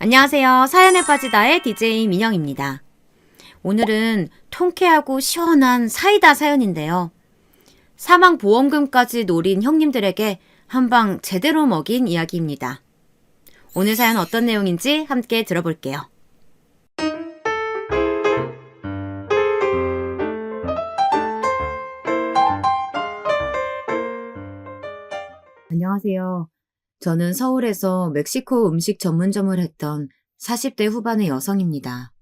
안녕하세요. 사연에 빠지다의 DJ 민영입니다. 오늘은 통쾌하고 시원한 사이다 사연인데요. 사망보험금까지 노린 형님들에게 한방 제대로 먹인 이야기입니다. 오늘 사연 어떤 내용인지 함께 들어볼게요. 안녕하세요. 저는 서울에서 멕시코 음식 전문점을 했던 40대 후반의 여성입니다.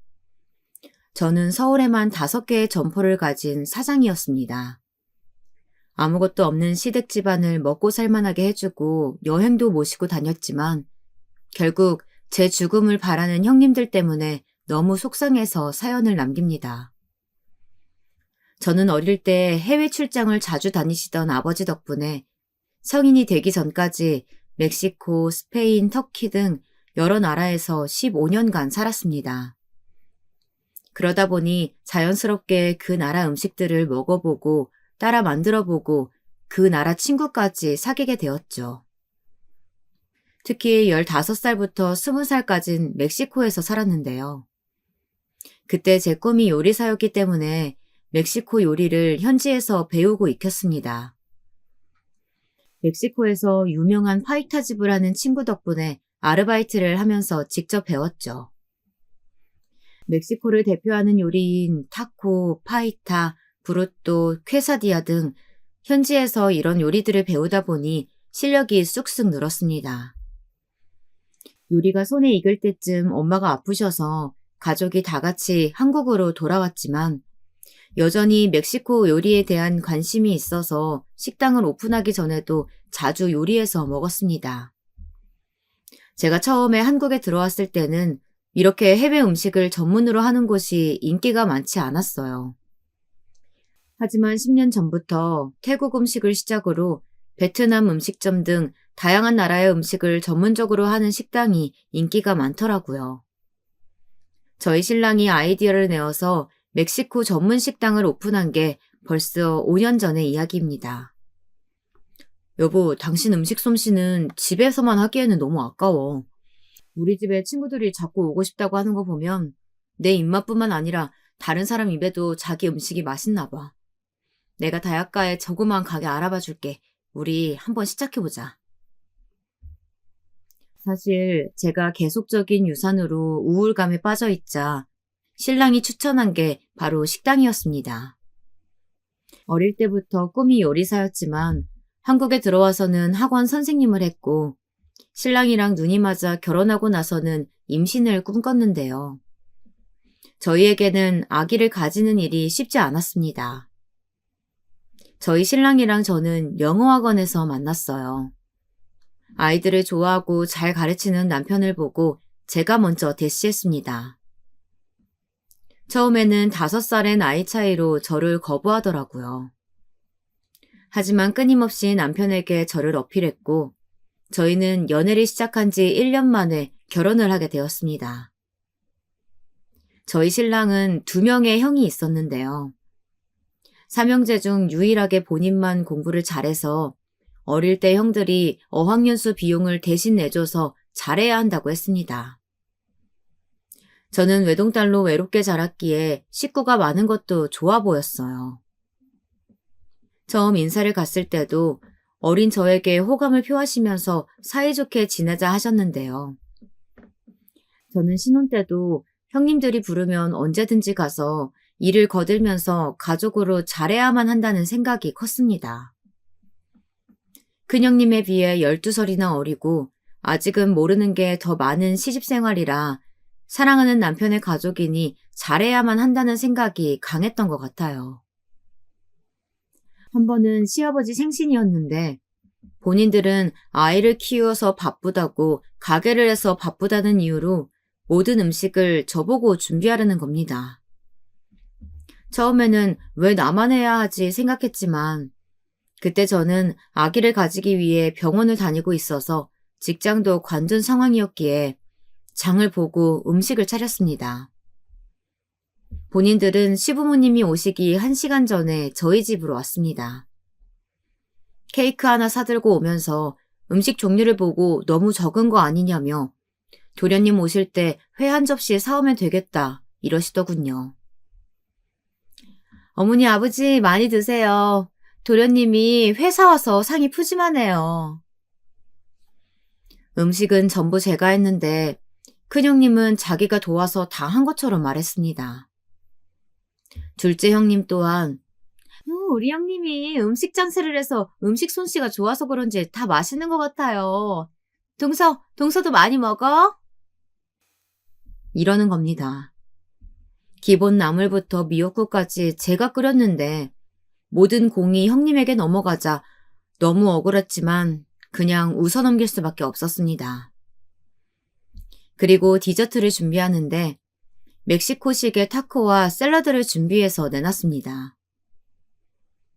저는 서울에만 5개의 점포를 가진 사장이었습니다. 아무것도 없는 시댁 집안을 먹고 살만하게 해주고 여행도 모시고 다녔지만 결국 제 죽음을 바라는 형님들 때문에 너무 속상해서 사연을 남깁니다. 저는 어릴 때 해외 출장을 자주 다니시던 아버지 덕분에 성인이 되기 전까지 멕시코, 스페인, 터키 등 여러 나라에서 15년간 살았습니다. 그러다 보니 자연스럽게 그 나라 음식들을 먹어보고 따라 만들어보고 그 나라 친구까지 사귀게 되었죠. 특히 15살부터 20살까진 멕시코에서 살았는데요. 그때 제 꿈이 요리사였기 때문에 멕시코 요리를 현지에서 배우고 익혔습니다. 멕시코에서 유명한 파이타집을 하는 친구 덕분에 아르바이트를 하면서 직접 배웠죠. 멕시코를 대표하는 요리인 타코, 파이타, 브루또, 퀘사디아 등 현지에서 이런 요리들을 배우다 보니 실력이 쑥쑥 늘었습니다. 요리가 손에 익을 때쯤 엄마가 아프셔서 가족이 다 같이 한국으로 돌아왔지만 여전히 멕시코 요리에 대한 관심이 있어서 식당을 오픈하기 전에도 자주 요리해서 먹었습니다. 제가 처음에 한국에 들어왔을 때는 이렇게 해외 음식을 전문으로 하는 곳이 인기가 많지 않았어요. 하지만 10년 전부터 태국 음식을 시작으로 베트남 음식점 등 다양한 나라의 음식을 전문적으로 하는 식당이 인기가 많더라고요. 저희 신랑이 아이디어를 내어서 멕시코 전문 식당을 오픈한 게 벌써 5년 전의 이야기입니다. 여보, 당신 음식 솜씨는 집에서만 하기에는 너무 아까워. 우리 집에 친구들이 자꾸 오고 싶다고 하는 거 보면 내 입맛뿐만 아니라 다른 사람 입에도 자기 음식이 맛있나 봐. 내가 다약가에 조그만 가게 알아봐 줄게. 우리 한번 시작해보자. 사실 제가 계속적인 유산으로 우울감에 빠져있자 신랑이 추천한 게 바로 식당이었습니다. 어릴 때부터 꿈이 요리사였지만 한국에 들어와서는 학원 선생님을 했고 신랑이랑 눈이 맞아 결혼하고 나서는 임신을 꿈꿨는데요. 저희에게는 아기를 가지는 일이 쉽지 않았습니다. 저희 신랑이랑 저는 영어학원에서 만났어요. 아이들을 좋아하고 잘 가르치는 남편을 보고 제가 먼저 대시했습니다. 처음에는 5살의 나이 차이로 저를 거부하더라고요. 하지만 끊임없이 남편에게 저를 어필했고 저희는 연애를 시작한 지 1년 만에 결혼을 하게 되었습니다. 저희 신랑은 2명의 형이 있었는데요. 3형제 중 유일하게 본인만 공부를 잘해서 어릴 때 형들이 어학연수 비용을 대신 내줘서 잘해야 한다고 했습니다. 저는 외동딸로 외롭게 자랐기에 식구가 많은 것도 좋아 보였어요. 처음 인사를 갔을 때도 어린 저에게 호감을 표하시면서 사이좋게 지내자 하셨는데요. 저는 신혼 때도 형님들이 부르면 언제든지 가서 일을 거들면서 가족으로 잘해야만 한다는 생각이 컸습니다. 큰형님에 비해 12살이나 어리고 아직은 모르는 게 더 많은 시집생활이라 사랑하는 남편의 가족이니 잘해야만 한다는 생각이 강했던 것 같아요. 한 번은 시아버지 생신이었는데 본인들은 아이를 키워서 바쁘다고 가게를 해서 바쁘다는 이유로 모든 음식을 저보고 준비하려는 겁니다. 처음에는 왜 나만 해야 하지 생각했지만 그때 저는 아기를 가지기 위해 병원을 다니고 있어서 직장도 관둔 상황이었기에 장을 보고 음식을 차렸습니다. 본인들은 시부모님이 오시기 1시간 전에 저희 집으로 왔습니다. 케이크 하나 사들고 오면서 음식 종류를 보고 너무 적은 거 아니냐며 도련님 오실 때 회 한 접시 사오면 되겠다 이러시더군요. 어머니 아버지 많이 드세요. 도련님이 회 사와서 상이 푸짐하네요. 음식은 전부 제가 했는데 큰형님은 자기가 도와서 다 한 것처럼 말했습니다. 둘째 형님 또한 우리 형님이 음식 장사를 해서 음식 솜씨가 좋아서 그런지 다 맛있는 것 같아요. 동서도 많이 먹어? 이러는 겁니다. 기본 나물부터 미역국까지 제가 끓였는데 모든 공이 형님에게 넘어가자 너무 억울했지만 그냥 웃어넘길 수밖에 없었습니다. 그리고 디저트를 준비하는데 멕시코식의 타코와 샐러드를 준비해서 내놨습니다.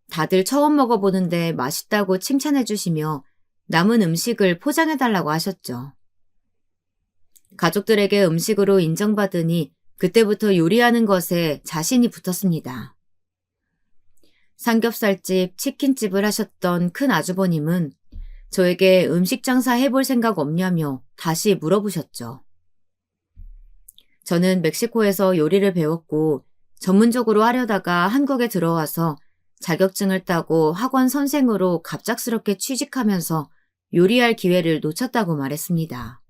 다들 처음 먹어보는데 맛있다고 칭찬해 주시며 남은 음식을 포장해달라고 하셨죠. 가족들에게 음식으로 인정받으니 그때부터 요리하는 것에 자신이 붙었습니다. 삼겹살집, 치킨집을 하셨던 큰 아주버님은 저에게 음식 장사 해볼 생각 없냐며 다시 물어보셨죠. 저는 멕시코에서 요리를 배웠고 전문적으로 하려다가 한국에 들어와서 자격증을 따고 학원 선생으로 갑작스럽게 취직하면서 요리할 기회를 놓쳤다고 말했습니다.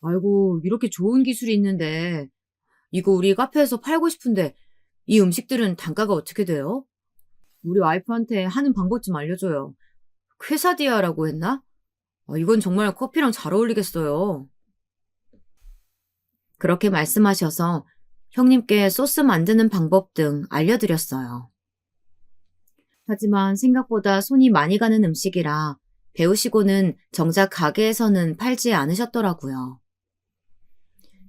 아이고, 이렇게 좋은 기술이 있는데 이거 우리 카페에서 팔고 싶은데 이 음식들은 단가가 어떻게 돼요? 우리 와이프한테 하는 방법 좀 알려줘요. 퀘사디아라고 했나? 이건 정말 커피랑 잘 어울리겠어요. 그렇게 말씀하셔서 형님께 소스 만드는 방법 등 알려드렸어요. 하지만 생각보다 손이 많이 가는 음식이라 배우시고는 정작 가게에서는 팔지 않으셨더라고요.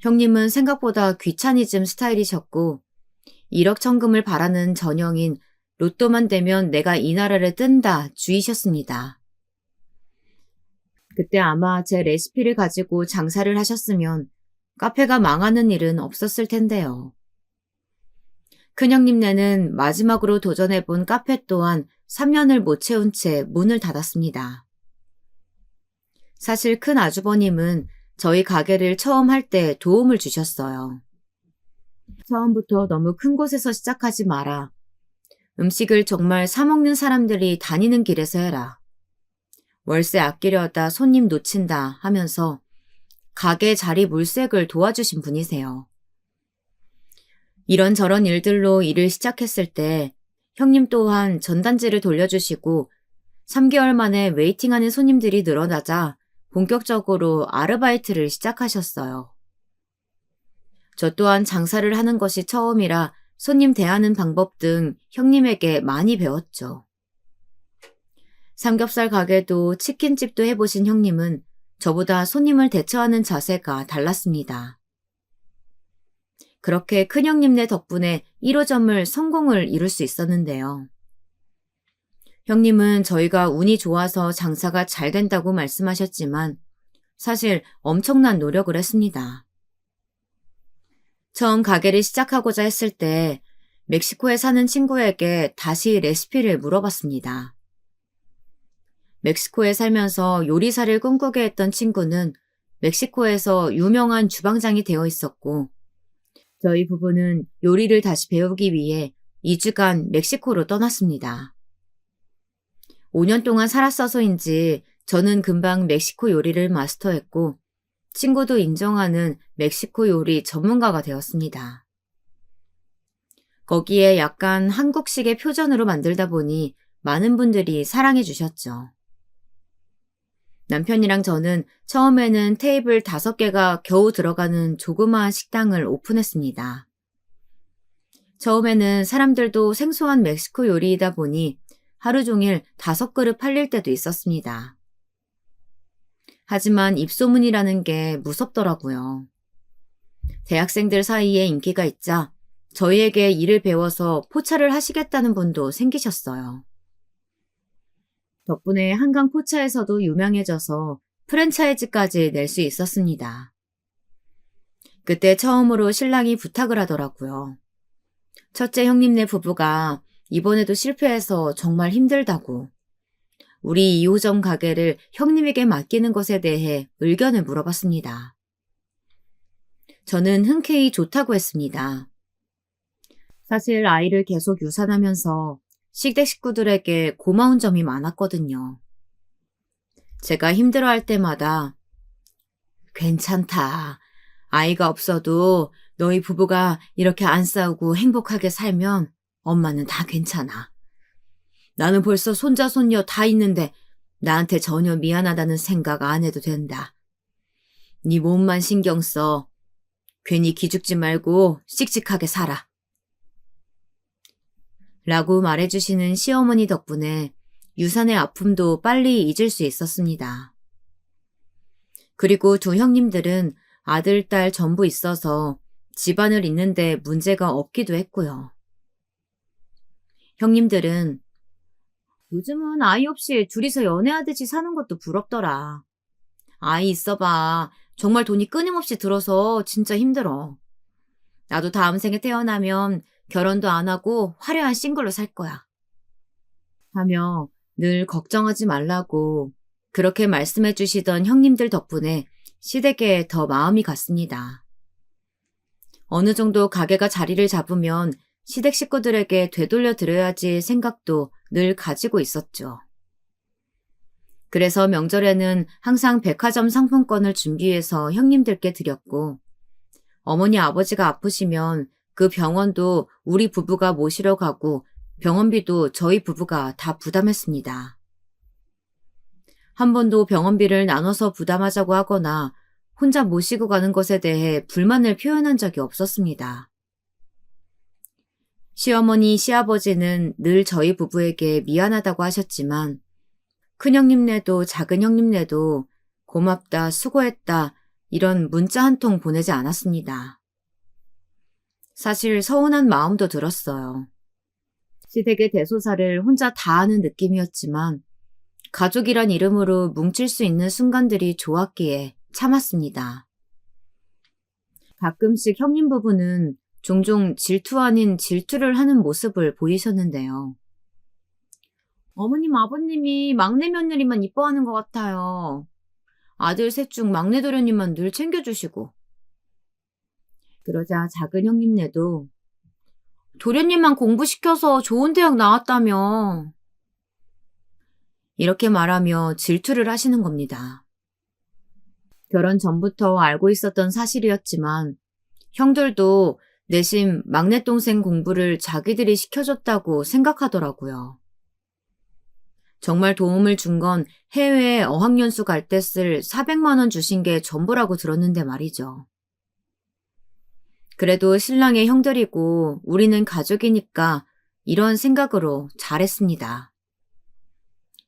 형님은 생각보다 귀차니즘 스타일이셨고 일억천금을 바라는 전형인 로또만 되면 내가 이 나라를 뜬다 주의셨습니다. 그때 아마 제 레시피를 가지고 장사를 하셨으면 카페가 망하는 일은 없었을 텐데요. 큰형님네는 마지막으로 도전해본 카페 또한 3년을 못 채운 채 문을 닫았습니다. 사실 큰 아주버님은 저희 가게를 처음 할 때 도움을 주셨어요. 처음부터 너무 큰 곳에서 시작하지 마라. 음식을 정말 사먹는 사람들이 다니는 길에서 해라. 월세 아끼려다 손님 놓친다 하면서 가게 자리 물색을 도와주신 분이세요. 이런저런 일들로 일을 시작했을 때 형님 또한 전단지를 돌려주시고 3개월 만에 웨이팅하는 손님들이 늘어나자 본격적으로 아르바이트를 시작하셨어요. 저 또한 장사를 하는 것이 처음이라 손님 대하는 방법 등 형님에게 많이 배웠죠. 삼겹살 가게도 치킨집도 해보신 형님은 저보다 손님을 대처하는 자세가 달랐습니다. 그렇게 큰형님네 덕분에 1호점을 성공을 이룰 수 있었는데요. 형님은 저희가 운이 좋아서 장사가 잘 된다고 말씀하셨지만 사실 엄청난 노력을 했습니다. 처음 가게를 시작하고자 했을 때 멕시코에 사는 친구에게 다시 레시피를 물어봤습니다. 멕시코에 살면서 요리사를 꿈꾸게 했던 친구는 멕시코에서 유명한 주방장이 되어 있었고 저희 부부는 요리를 다시 배우기 위해 2주간 멕시코로 떠났습니다. 5년 동안 살았어서인지 저는 금방 멕시코 요리를 마스터했고 친구도 인정하는 멕시코 요리 전문가가 되었습니다. 거기에 약간 한국식의 표전으로 만들다 보니 많은 분들이 사랑해 주셨죠. 남편이랑 저는 처음에는 테이블 5개가 겨우 들어가는 조그마한 식당을 오픈했습니다. 처음에는 사람들도 생소한 멕시코 요리이다 보니 하루 종일 5그릇 팔릴 때도 있었습니다. 하지만 입소문이라는 게 무섭더라고요. 대학생들 사이에 인기가 있자 저희에게 일을 배워서 포차를 하시겠다는 분도 생기셨어요. 덕분에 한강 포차에서도 유명해져서 프랜차이즈까지 낼 수 있었습니다. 그때 처음으로 신랑이 부탁을 하더라고요. 첫째 형님네 부부가 이번에도 실패해서 정말 힘들다고. 우리 2호점 가게를 형님에게 맡기는 것에 대해 의견을 물어봤습니다. 저는 흔쾌히 좋다고 했습니다. 사실 아이를 계속 유산하면서 시댁 식구들에게 고마운 점이 많았거든요. 제가 힘들어할 때마다 괜찮다. 아이가 없어도 너희 부부가 이렇게 안 싸우고 행복하게 살면 엄마는 다 괜찮아. 나는 벌써 손자 손녀 다 있는데 나한테 전혀 미안하다는 생각 안 해도 된다. 네 몸만 신경 써. 괜히 기죽지 말고 씩씩하게 살아. 라고 말해주시는 시어머니 덕분에 유산의 아픔도 빨리 잊을 수 있었습니다. 그리고 두 형님들은 아들, 딸 전부 있어서 집안을 잇는데 문제가 없기도 했고요. 형님들은 요즘은 아이 없이 둘이서 연애하듯이 사는 것도 부럽더라. 아이 있어봐. 정말 돈이 끊임없이 들어서 진짜 힘들어. 나도 다음 생에 태어나면 결혼도 안 하고 화려한 싱글로 살 거야. 하며 늘 걱정하지 말라고 그렇게 말씀해 주시던 형님들 덕분에 시댁에 더 마음이 갔습니다. 어느 정도 가게가 자리를 잡으면 시댁 식구들에게 되돌려 드려야지 생각도 늘 가지고 있었죠. 그래서 명절에는 항상 백화점 상품권을 준비해서 형님들께 드렸고, 어머니 아버지가 아프시면 그 병원도 우리 부부가 모시러 가고 병원비도 저희 부부가 다 부담했습니다. 한 번도 병원비를 나눠서 부담하자고 하거나 혼자 모시고 가는 것에 대해 불만을 표현한 적이 없었습니다. 시어머니, 시아버지는 늘 저희 부부에게 미안하다고 하셨지만 큰형님네도 작은 형님네도 고맙다, 수고했다 이런 문자 한 통 보내지 않았습니다. 사실 서운한 마음도 들었어요. 시댁의 대소사를 혼자 다 하는 느낌이었지만 가족이란 이름으로 뭉칠 수 있는 순간들이 좋았기에 참았습니다. 가끔씩 형님 부부는 종종 질투 아닌 질투를 하는 모습을 보이셨는데요. 어머님, 아버님이 막내 며느리만 이뻐하는 것 같아요. 아들 셋 중 막내 도련님만 늘 챙겨주시고. 그러자 작은 형님네도 도련님만 공부시켜서 좋은 대학 나왔다며. 이렇게 말하며 질투를 하시는 겁니다. 결혼 전부터 알고 있었던 사실이었지만 형들도 내심 막내 동생 공부를 자기들이 시켜줬다고 생각하더라고요. 정말 도움을 준 건 해외에 어학연수 갈 때 쓸 400만 원 주신 게 전부라고 들었는데 말이죠. 그래도 신랑의 형들이고 우리는 가족이니까 이런 생각으로 잘했습니다.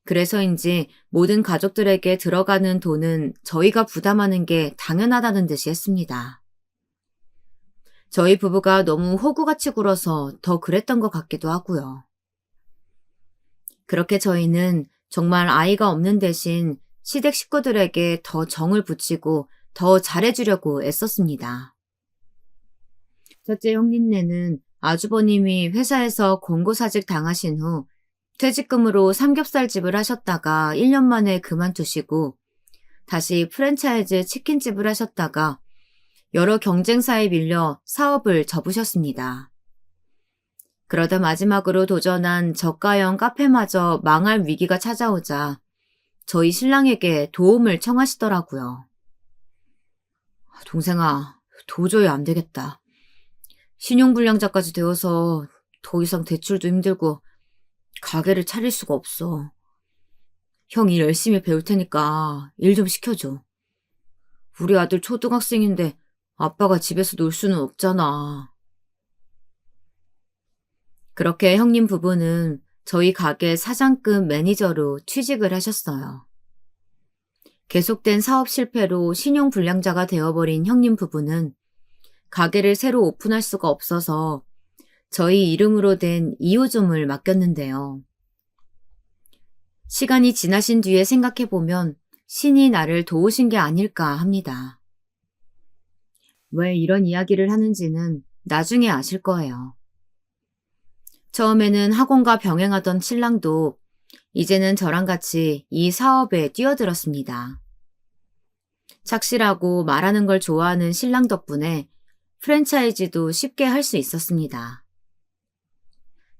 그래서인지 모든 가족들에게 들어가는 돈은 저희가 부담하는 게 당연하다는 듯이 했습니다. 저희 부부가 너무 호구같이 굴어서 더 그랬던 것 같기도 하고요. 그렇게 저희는 정말 아이가 없는 대신 시댁 식구들에게 더 정을 붙이고 더 잘해주려고 애썼습니다. 첫째 형님네는 아주버님이 회사에서 권고사직 당하신 후 퇴직금으로 삼겹살집을 하셨다가 1년 만에 그만두시고 다시 프랜차이즈 치킨집을 하셨다가 여러 경쟁사에 밀려 사업을 접으셨습니다. 그러다 마지막으로 도전한 저가형 카페마저 망할 위기가 찾아오자 저희 신랑에게 도움을 청하시더라고요. 동생아, 도저히 안 되겠다. 신용불량자까지 되어서 더 이상 대출도 힘들고 가게를 차릴 수가 없어. 형이 열심히 배울 테니까 일 좀 시켜줘. 우리 아들 초등학생인데 아빠가 집에서 놀 수는 없잖아. 그렇게 형님 부부는 저희 가게 사장급 매니저로 취직을 하셨어요. 계속된 사업 실패로 신용불량자가 되어버린 형님 부부는 가게를 새로 오픈할 수가 없어서 저희 이름으로 된 2호점을 맡겼는데요. 시간이 지나신 뒤에 생각해보면 신이 나를 도우신 게 아닐까 합니다. 왜 이런 이야기를 하는지는 나중에 아실 거예요. 처음에는 학원과 병행하던 신랑도 이제는 저랑 같이 이 사업에 뛰어들었습니다. 착실하고 말하는 걸 좋아하는 신랑 덕분에 프랜차이즈도 쉽게 할 수 있었습니다.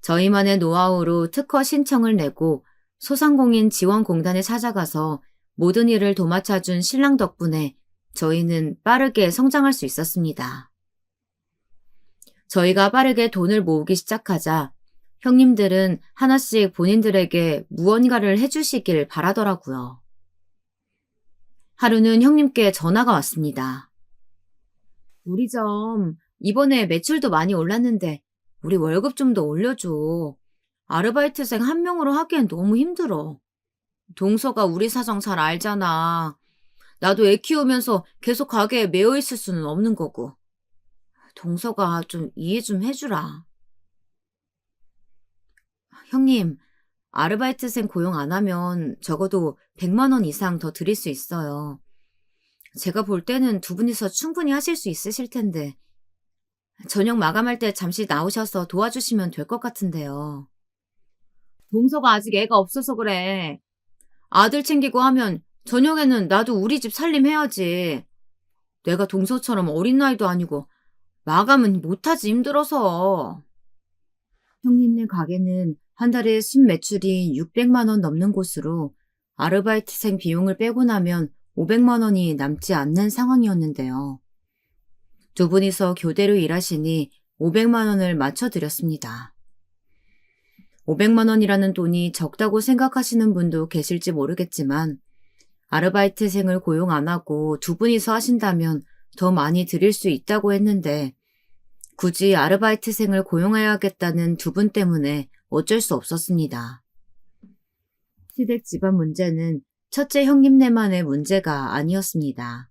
저희만의 노하우로 특허 신청을 내고 소상공인 지원공단에 찾아가서 모든 일을 도맡아준 신랑 덕분에 저희는 빠르게 성장할 수 있었습니다. 저희가 빠르게 돈을 모으기 시작하자 형님들은 하나씩 본인들에게 무언가를 해주시길 바라더라고요. 하루는 형님께 전화가 왔습니다. 우리 점 이번에 매출도 많이 올랐는데 우리 월급 좀 더 올려줘. 아르바이트생 한 명으로 하기엔 너무 힘들어. 동서가 우리 사정 잘 알잖아. 나도 애 키우면서 계속 가게에 매여 있을 수는 없는 거고. 동서가 좀 이해 좀 해주라. 형님, 아르바이트생 고용 안 하면 적어도 100만 원 이상 더 드릴 수 있어요. 제가 볼 때는 두 분이서 충분히 하실 수 있으실 텐데 저녁 마감할 때 잠시 나오셔서 도와주시면 될 것 같은데요. 동서가 아직 애가 없어서 그래. 아들 챙기고 하면 저녁에는 나도 우리 집 살림해야지. 내가 동서처럼 어린 나이도 아니고 마감은 못하지 힘들어서. 형님네 가게는 한 달에 순매출이 600만 원 넘는 곳으로 아르바이트생 비용을 빼고 나면 500만 원이 남지 않는 상황이었는데요. 두 분이서 교대로 일하시니 500만 원을 맞춰드렸습니다. 500만 원이라는 돈이 적다고 생각하시는 분도 계실지 모르겠지만 아르바이트생을 고용 안 하고 두 분이서 하신다면 더 많이 드릴 수 있다고 했는데 굳이 아르바이트생을 고용해야겠다는 두 분 때문에 어쩔 수 없었습니다. 시댁 집안 문제는 첫째 형님네만의 문제가 아니었습니다.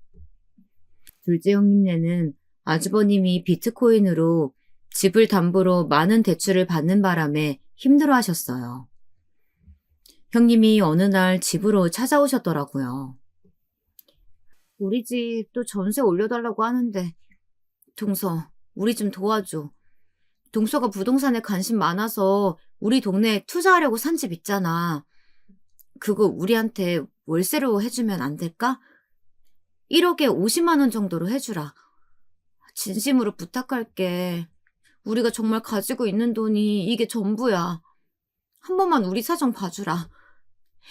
둘째 형님네는 아주버님이 비트코인으로 집을 담보로 많은 대출을 받는 바람에 힘들어하셨어요. 형님이 어느 날 집으로 찾아오셨더라고요. 우리 집 또 전세 올려달라고 하는데 동서, 우리 좀 도와줘. 동서가 부동산에 관심 많아서 우리 동네에 투자하려고 산 집 있잖아. 그거 우리한테 월세로 해주면 안 될까? 1억에 50만 원 정도로 해주라. 진심으로 부탁할게. 우리가 정말 가지고 있는 돈이 이게 전부야. 한 번만 우리 사정 봐주라.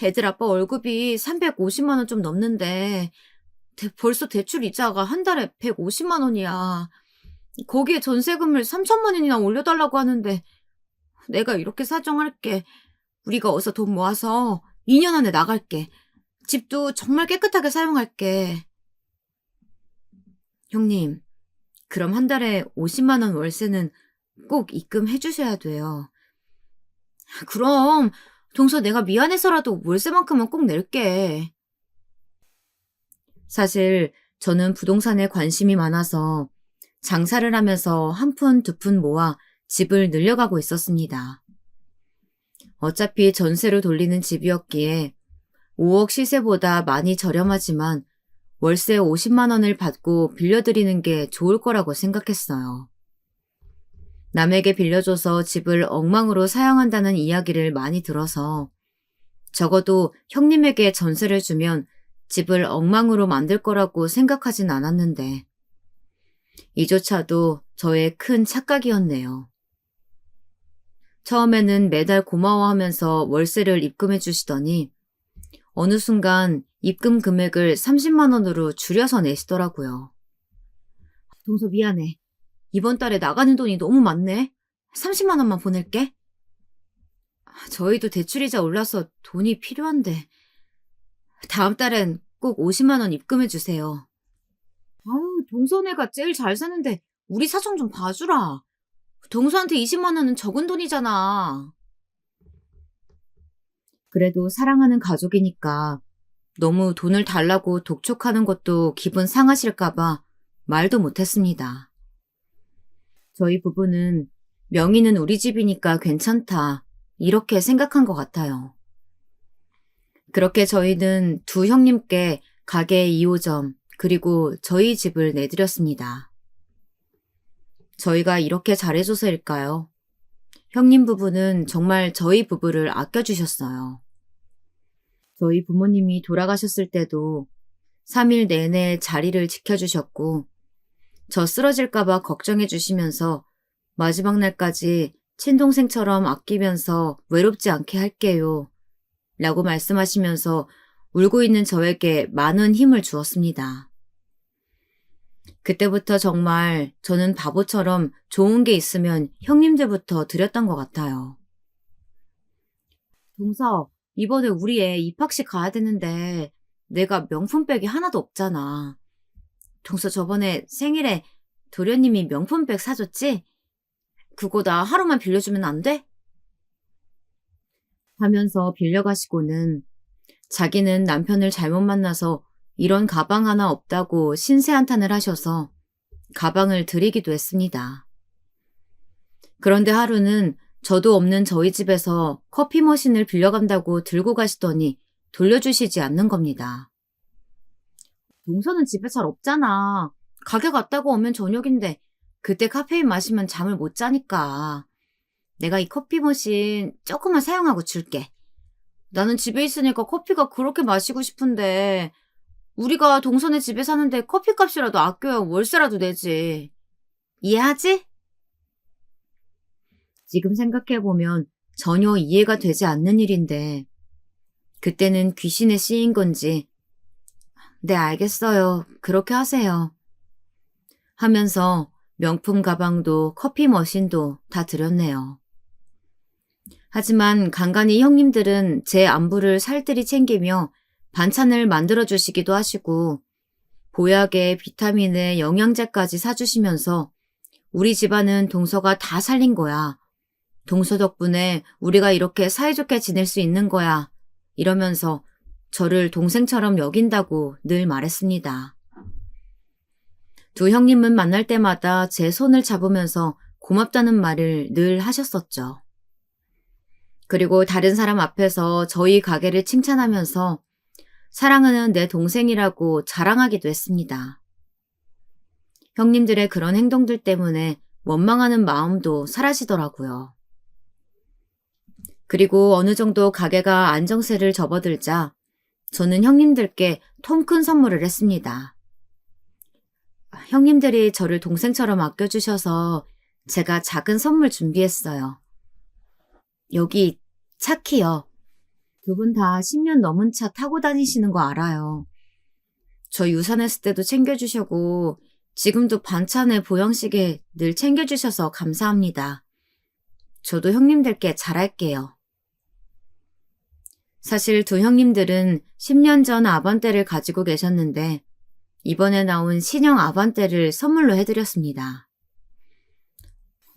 애들 아빠 월급이 350만 원 좀 넘는데 벌써 대출 이자가 한 달에 150만 원이야. 거기에 전세금을 3천만 원이나 올려달라고 하는데 내가 이렇게 사정할게. 우리가 어서 돈 모아서 2년 안에 나갈게. 집도 정말 깨끗하게 사용할게. 형님, 그럼 한 달에 50만 원 월세는 꼭 입금해 주셔야 돼요. 그럼 동서 내가 미안해서라도 월세만큼은 꼭 낼게. 사실 저는 부동산에 관심이 많아서 장사를 하면서 한 푼 두 푼 모아 집을 늘려가고 있었습니다. 어차피 전세로 돌리는 집이었기에 5억 시세보다 많이 저렴하지만 월세 50만 원을 받고 빌려드리는 게 좋을 거라고 생각했어요. 남에게 빌려줘서 집을 엉망으로 사용한다는 이야기를 많이 들어서 적어도 형님에게 전세를 주면 집을 엉망으로 만들 거라고 생각하진 않았는데 이조차도 저의 큰 착각이었네요. 처음에는 매달 고마워하면서 월세를 입금해 주시더니 어느 순간 입금 금액을 30만 원으로 줄여서 내시더라고요. 동서 미안해. 이번 달에 나가는 돈이 너무 많네. 30만 원만 보낼게. 저희도 대출이자 올라서 돈이 필요한데 다음 달엔 꼭 50만 원 입금해 주세요. 아유, 동서네가 제일 잘 사는데 우리 사정 좀 봐주라. 동서한테 20만 원은 적은 돈이잖아. 그래도 사랑하는 가족이니까 너무 돈을 달라고 독촉하는 것도 기분 상하실까봐 말도 못했습니다. 저희 부부는 명의는 우리 집이니까 괜찮다 이렇게 생각한 것 같아요. 그렇게 저희는 두 형님께 가게 2호점 그리고 저희 집을 내드렸습니다. 저희가 이렇게 잘해줘서일까요? 형님 부부는 정말 저희 부부를 아껴주셨어요. 저희 부모님이 돌아가셨을 때도 3일 내내 자리를 지켜주셨고, 저 쓰러질까봐 걱정해주시면서 마지막 날까지 친동생처럼 아끼면서 외롭지 않게 할게요. 라고 말씀하시면서 울고 있는 저에게 많은 힘을 주었습니다. 그때부터 정말 저는 바보처럼 좋은 게 있으면 형님들부터 드렸던 것 같아요. 동서, 이번에 우리 애 입학식 가야 되는데 내가 명품백이 하나도 없잖아. 동서 저번에 생일에 도련님이 명품백 사줬지? 그거 나 하루만 빌려주면 안 돼? 하면서 빌려가시고는 자기는 남편을 잘못 만나서 이런 가방 하나 없다고 신세한탄을 하셔서 가방을 드리기도 했습니다. 그런데 하루는 저도 없는 저희 집에서 커피 머신을 빌려간다고 들고 가시더니 돌려주시지 않는 겁니다. 동서는 집에 잘 없잖아. 가게 갔다가 오면 저녁인데 그때 카페인 마시면 잠을 못 자니까. 내가 이 커피 머신 조금만 사용하고 줄게. 나는 집에 있으니까 커피가 그렇게 마시고 싶은데 우리가 동선의 집에 사는데 커피값이라도 아껴야 월세라도 내지. 이해하지? 지금 생각해보면 전혀 이해가 되지 않는 일인데 그때는 귀신에 씌인 건지 네, 알겠어요. 그렇게 하세요. 하면서 명품 가방도 커피 머신도 다 드렸네요. 하지만 간간히 형님들은 제 안부를 살뜰히 챙기며 반찬을 만들어주시기도 하시고 보약에 비타민에 영양제까지 사주시면서 우리 집안은 동서가 다 살린 거야. 동서 덕분에 우리가 이렇게 사이좋게 지낼 수 있는 거야. 이러면서 저를 동생처럼 여긴다고 늘 말했습니다. 두 형님은 만날 때마다 제 손을 잡으면서 고맙다는 말을 늘 하셨었죠. 그리고 다른 사람 앞에서 저희 가게를 칭찬하면서 사랑하는 내 동생이라고 자랑하기도 했습니다. 형님들의 그런 행동들 때문에 원망하는 마음도 사라지더라고요. 그리고 어느 정도 가게가 안정세를 접어들자 저는 형님들께 통 큰 선물을 했습니다. 형님들이 저를 동생처럼 아껴주셔서 제가 작은 선물 준비했어요. 여기 차 키요. 두 분 다 10년 넘은 차 타고 다니시는 거 알아요. 저 유산했을 때도 챙겨주시고 지금도 반찬에 보양식에 늘 챙겨주셔서 감사합니다. 저도 형님들께 잘할게요. 사실 두 형님들은 10년 전 아반떼를 가지고 계셨는데 이번에 나온 신형 아반떼를 선물로 해드렸습니다.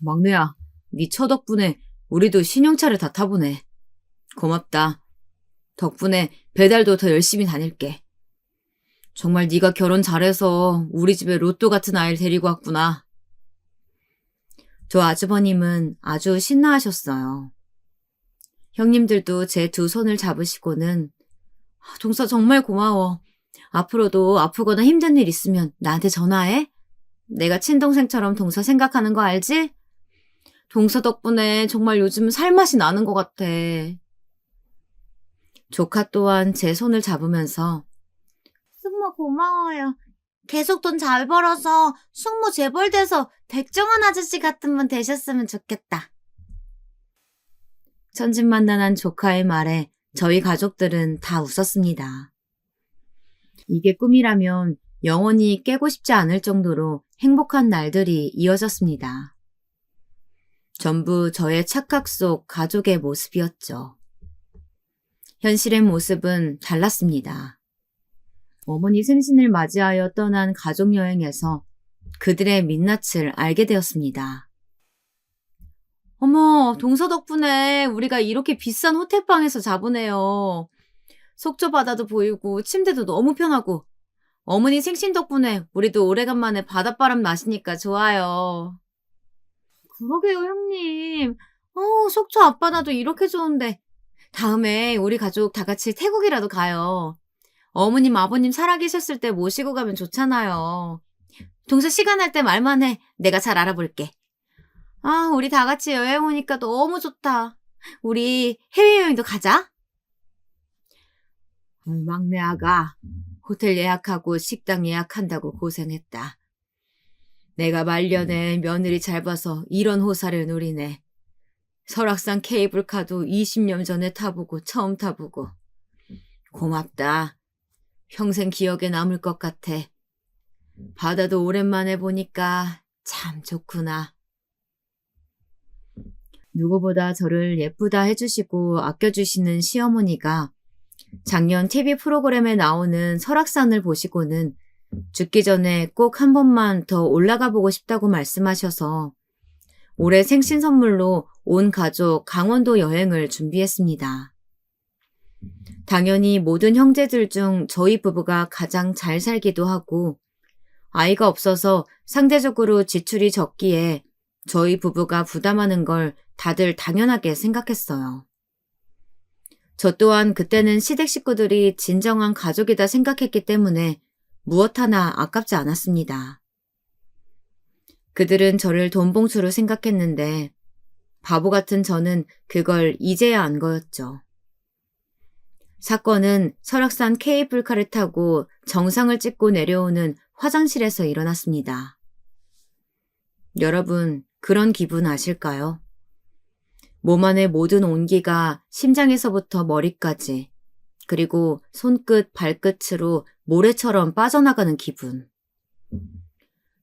막내야, 네 차 덕분에 우리도 신형차를 다 타보네. 고맙다. 덕분에 배달도 더 열심히 다닐게. 정말 네가 결혼 잘해서 우리 집에 로또 같은 아이를 데리고 왔구나. 저 아주버님은 아주 신나하셨어요. 형님들도 제 두 손을 잡으시고는 동서 정말 고마워. 앞으로도 아프거나 힘든 일 있으면 나한테 전화해. 내가 친동생처럼 동서 생각하는 거 알지? 동서 덕분에 정말 요즘 살맛이 나는 것 같아. 조카 또한 제 손을 잡으면서 숙모 고마워요. 계속 돈 잘 벌어서 숙모 재벌돼서 백종원 아저씨 같은 분 되셨으면 좋겠다. 천진만난한 조카의 말에 저희 가족들은 다 웃었습니다. 이게 꿈이라면 영원히 깨고 싶지 않을 정도로 행복한 날들이 이어졌습니다. 전부 저의 착각 속 가족의 모습이었죠. 현실의 모습은 달랐습니다. 어머니 생신을 맞이하여 떠난 가족여행에서 그들의 민낯을 알게 되었습니다. 어머, 동서 덕분에 우리가 이렇게 비싼 호텔방에서 자보네요. 속초 바다도 보이고 침대도 너무 편하고 어머니 생신 덕분에 우리도 오래간만에 바닷바람 마시니까 좋아요. 그러게요, 형님. 속초 앞바다도 이렇게 좋은데 다음에 우리 가족 다 같이 태국이라도 가요. 어머님, 아버님 살아계셨을 때 모시고 가면 좋잖아요. 동서 시간 날 때 말만 해. 내가 잘 알아볼게. 아, 우리 다 같이 여행 오니까 너무 좋다. 우리 해외여행도 가자. 막내 아가, 호텔 예약하고 식당 예약한다고 고생했다. 내가 말년에 며느리 잘 봐서 이런 호사를 누리네. 설악산 케이블카도 20년 전에 타보고 처음 타보고. 고맙다. 평생 기억에 남을 것 같아. 바다도 오랜만에 보니까 참 좋구나. 누구보다 저를 예쁘다 해주시고 아껴주시는 시어머니가 작년 TV 프로그램에 나오는 설악산을 보시고는 죽기 전에 꼭 한 번만 더 올라가 보고 싶다고 말씀하셔서 올해 생신 선물로 온 가족 강원도 여행을 준비했습니다. 당연히 모든 형제들 중 저희 부부가 가장 잘 살기도 하고 아이가 없어서 상대적으로 지출이 적기에 저희 부부가 부담하는 걸 다들 당연하게 생각했어요. 저 또한 그때는 시댁 식구들이 진정한 가족이다 생각했기 때문에 무엇 하나 아깝지 않았습니다. 그들은 저를 돈봉투로 생각했는데 바보 같은 저는 그걸 이제야 안 거였죠. 사건은 설악산 케이블카를 타고 정상을 찍고 내려오는 화장실에서 일어났습니다. 여러분, 그런 기분 아실까요? 몸 안의 모든 온기가 심장에서부터 머리까지, 그리고 손끝, 발끝으로 모래처럼 빠져나가는 기분.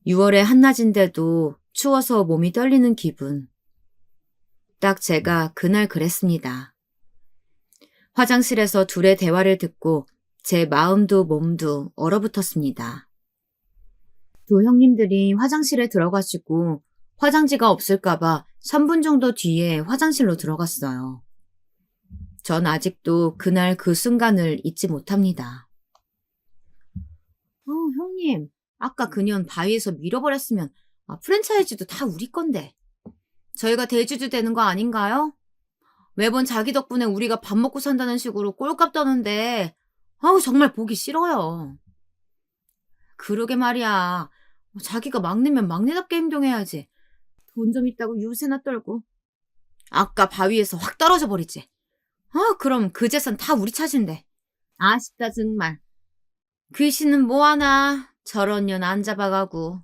6월의 한낮인데도 추워서 몸이 떨리는 기분. 딱 제가 그날 그랬습니다. 화장실에서 둘의 대화를 듣고 제 마음도 몸도 얼어붙었습니다. 두 형님들이 화장실에 들어가시고 화장지가 없을까봐 3분 정도 뒤에 화장실로 들어갔어요. 전 아직도 그날 그 순간을 잊지 못합니다. 형님, 아까 그년 바위에서 밀어버렸으면 프랜차이즈도 다 우리 건데. 저희가 대주주 되는 거 아닌가요? 매번 자기 덕분에 우리가 밥 먹고 산다는 식으로 꼴값 떠는데 정말 보기 싫어요. 그러게 말이야. 자기가 막내면 막내답게 행동해야지. 돈 좀 있다고 유세나 떨고. 아까 바위에서 확 떨어져 버리지. 그럼 그 재산 다 우리 탓인데. 아쉽다 정말. 귀신은 뭐하나 저런 년 안 잡아가고.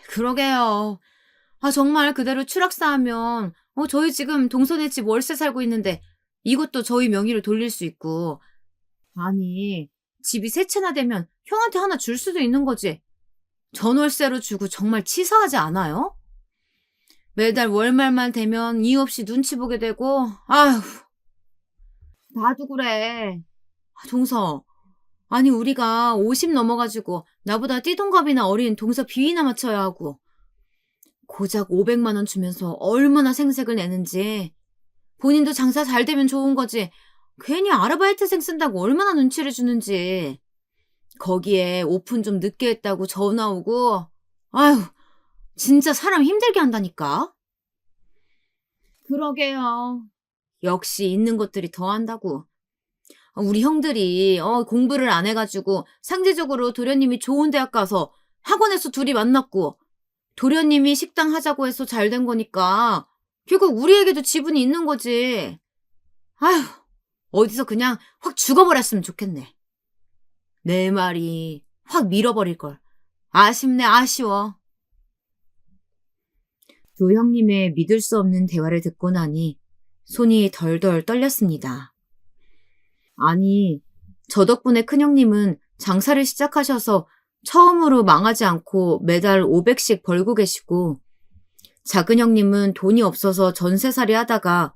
그러게요. 정말 그대로 추락사하면 저희 지금 동선의 집 월세 살고 있는데 이것도 저희 명의로 돌릴 수 있고. 아니, 집이 세 채나 되면 형한테 하나 줄 수도 있는 거지. 전월세로 주고 정말 치사하지 않아요? 매달 월말만 되면 이유 없이 눈치 보게 되고. 아휴, 나도 그래. 동서, 아니 우리가 50 넘어가지고 나보다 띠동갑이나 어린 동서 비위나 맞춰야 하고 고작 500만 원 주면서 얼마나 생색을 내는지. 본인도 장사 잘 되면 좋은 거지. 괜히 아르바이트생 쓴다고 얼마나 눈치를 주는지. 거기에 오픈 좀 늦게 했다고 전화 오고. 아휴, 진짜 사람 힘들게 한다니까. 그러게요. 역시 있는 것들이 더한다고. 우리 형들이 공부를 안 해가지고 상대적으로 도련님이 좋은 대학 가서 학원에서 둘이 만났고 도련님이 식당 하자고 해서 잘 된 거니까 결국 우리에게도 지분이 있는 거지. 아휴, 어디서 그냥 확 죽어버렸으면 좋겠네. 내 말이 확 밀어버릴걸. 아쉽네, 아쉬워. 두 형님의 믿을 수 없는 대화를 듣고 나니 손이 덜덜 떨렸습니다. 아니, 저 덕분에 큰형님은 장사를 시작하셔서 처음으로 망하지 않고 매달 500씩 벌고 계시고, 작은 형님은 돈이 없어서 전세살이 하다가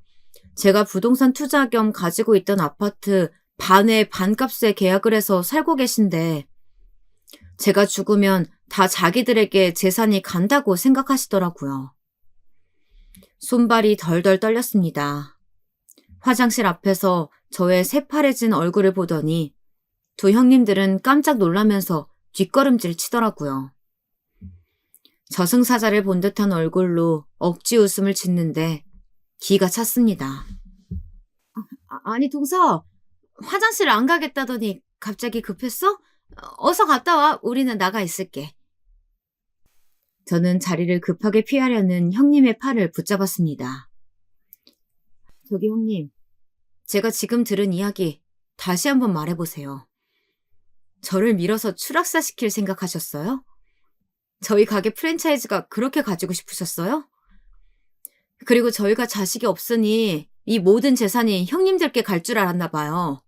제가 부동산 투자 겸 가지고 있던 아파트 반의 반값에 계약을 해서 살고 계신데, 제가 죽으면 다 자기들에게 재산이 간다고 생각하시더라고요. 손발이 덜덜 떨렸습니다. 화장실 앞에서 저의 새파래진 얼굴을 보더니 두 형님들은 깜짝 놀라면서 뒷걸음질 치더라고요. 저승사자를 본 듯한 얼굴로 억지 웃음을 짓는데 기가 찼습니다. 아니 동서, 화장실 안 가겠다더니 갑자기 급했어? 어서 갔다 와. 우리는 나가 있을게. 저는 자리를 급하게 피하려는 형님의 팔을 붙잡았습니다. 저기 형님, 제가 지금 들은 이야기 다시 한번 말해보세요. 저를 밀어서 추락사시킬 생각하셨어요? 저희 가게 프랜차이즈가 그렇게 가지고 싶으셨어요? 그리고 저희가 자식이 없으니 이 모든 재산이 형님들께 갈 줄 알았나 봐요.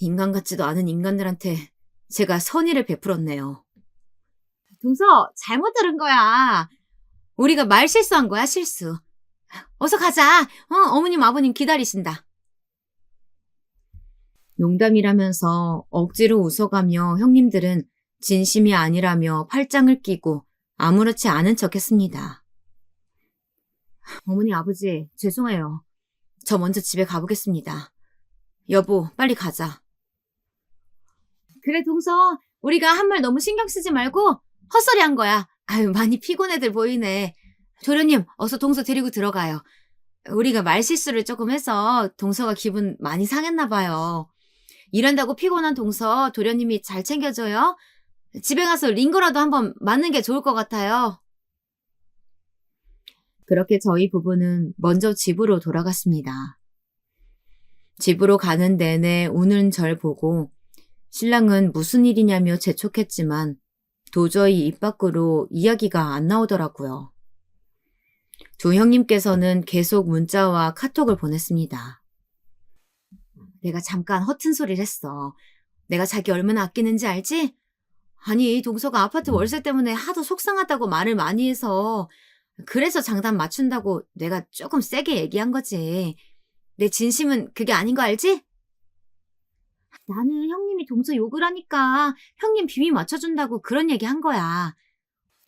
인간 같지도 않은 인간들한테 제가 선의를 베풀었네요. 동서, 잘못 들은 거야. 우리가 말 실수한 거야, 실수. 어서 가자. 어머님, 아버님 기다리신다. 농담이라면서 억지로 웃어가며 형님들은 진심이 아니라며 팔짱을 끼고 아무렇지 않은 척했습니다. 어머니, 아버지, 죄송해요. 저 먼저 집에 가보겠습니다. 여보, 빨리 가자. 그래, 동서. 우리가 한 말 너무 신경 쓰지 말고 헛소리 한 거야. 아유, 많이 피곤해들 보이네. 도련님, 어서 동서 데리고 들어가요. 우리가 말실수를 조금 해서 동서가 기분 많이 상했나 봐요. 일한다고 피곤한 동서 도련님이 잘 챙겨줘요. 집에 가서 링거라도 한번 맞는 게 좋을 것 같아요. 그렇게 저희 부부는 먼저 집으로 돌아갔습니다. 집으로 가는 내내 우는 절 보고 신랑은 무슨 일이냐며 재촉했지만 도저히 입 밖으로 이야기가 안 나오더라고요. 두 형님께서는 계속 문자와 카톡을 보냈습니다. 내가 잠깐 허튼 소리를 했어. 내가 자기 얼마나 아끼는지 알지? 아니, 동서가 아파트 월세 때문에 하도 속상하다고 말을 많이 해서 그래서 장단 맞춘다고 내가 조금 세게 얘기한 거지. 내 진심은 그게 아닌 거 알지? 나는 형님이 동서 욕을 하니까 형님 비위 맞춰준다고 그런 얘기 한 거야.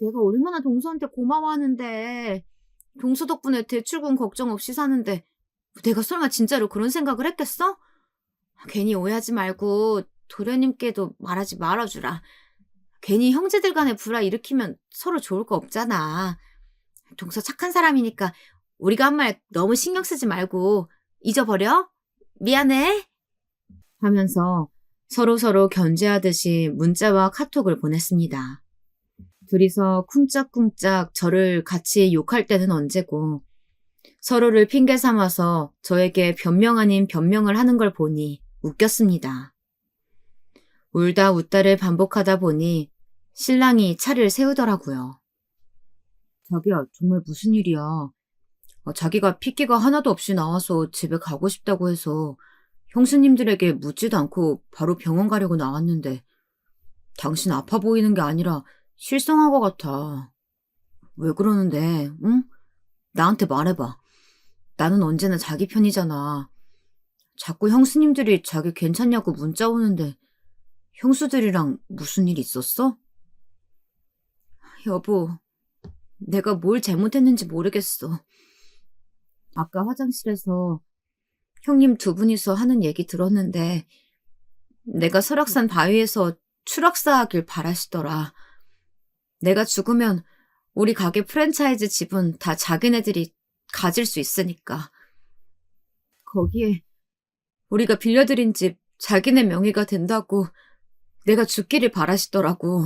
내가 얼마나 동서한테 고마워하는데 동서 덕분에 대출금 걱정 없이 사는데 내가 설마 진짜로 그런 생각을 했겠어? 괜히 오해하지 말고 도련님께도 말하지 말아주라. 괜히 형제들 간에 불화 일으키면 서로 좋을 거 없잖아. 동서 착한 사람이니까 우리가 한 말 너무 신경 쓰지 말고 잊어버려? 미안해. 하면서 서로서로 견제하듯이 문자와 카톡을 보냈습니다. 둘이서 쿵짝쿵짝 저를 같이 욕할 때는 언제고 서로를 핑계 삼아서 저에게 변명 아닌 변명을 하는 걸 보니 웃겼습니다. 울다 웃다를 반복하다 보니 신랑이 차를 세우더라고요. 자기야, 정말 무슨 일이야. 자기가 핏기가 하나도 없이 나와서 집에 가고 싶다고 해서 형수님들에게 묻지도 않고 바로 병원 가려고 나왔는데 당신 아파 보이는 게 아니라 실성한 것 같아. 왜 그러는데, 응? 나한테 말해봐. 나는 언제나 자기 편이잖아. 자꾸 형수님들이 자기 괜찮냐고 문자 오는데 형수들이랑 무슨 일 있었어? 여보, 내가 뭘 잘못했는지 모르겠어. 아까 화장실에서 형님 두 분이서 하는 얘기 들었는데 내가 설악산 바위에서 추락사하길 바라시더라. 내가 죽으면 우리 가게 프랜차이즈 집은 다 자기네들이 가질 수 있으니까. 거기에 우리가 빌려드린 집 자기네 명의가 된다고 내가 죽기를 바라시더라고.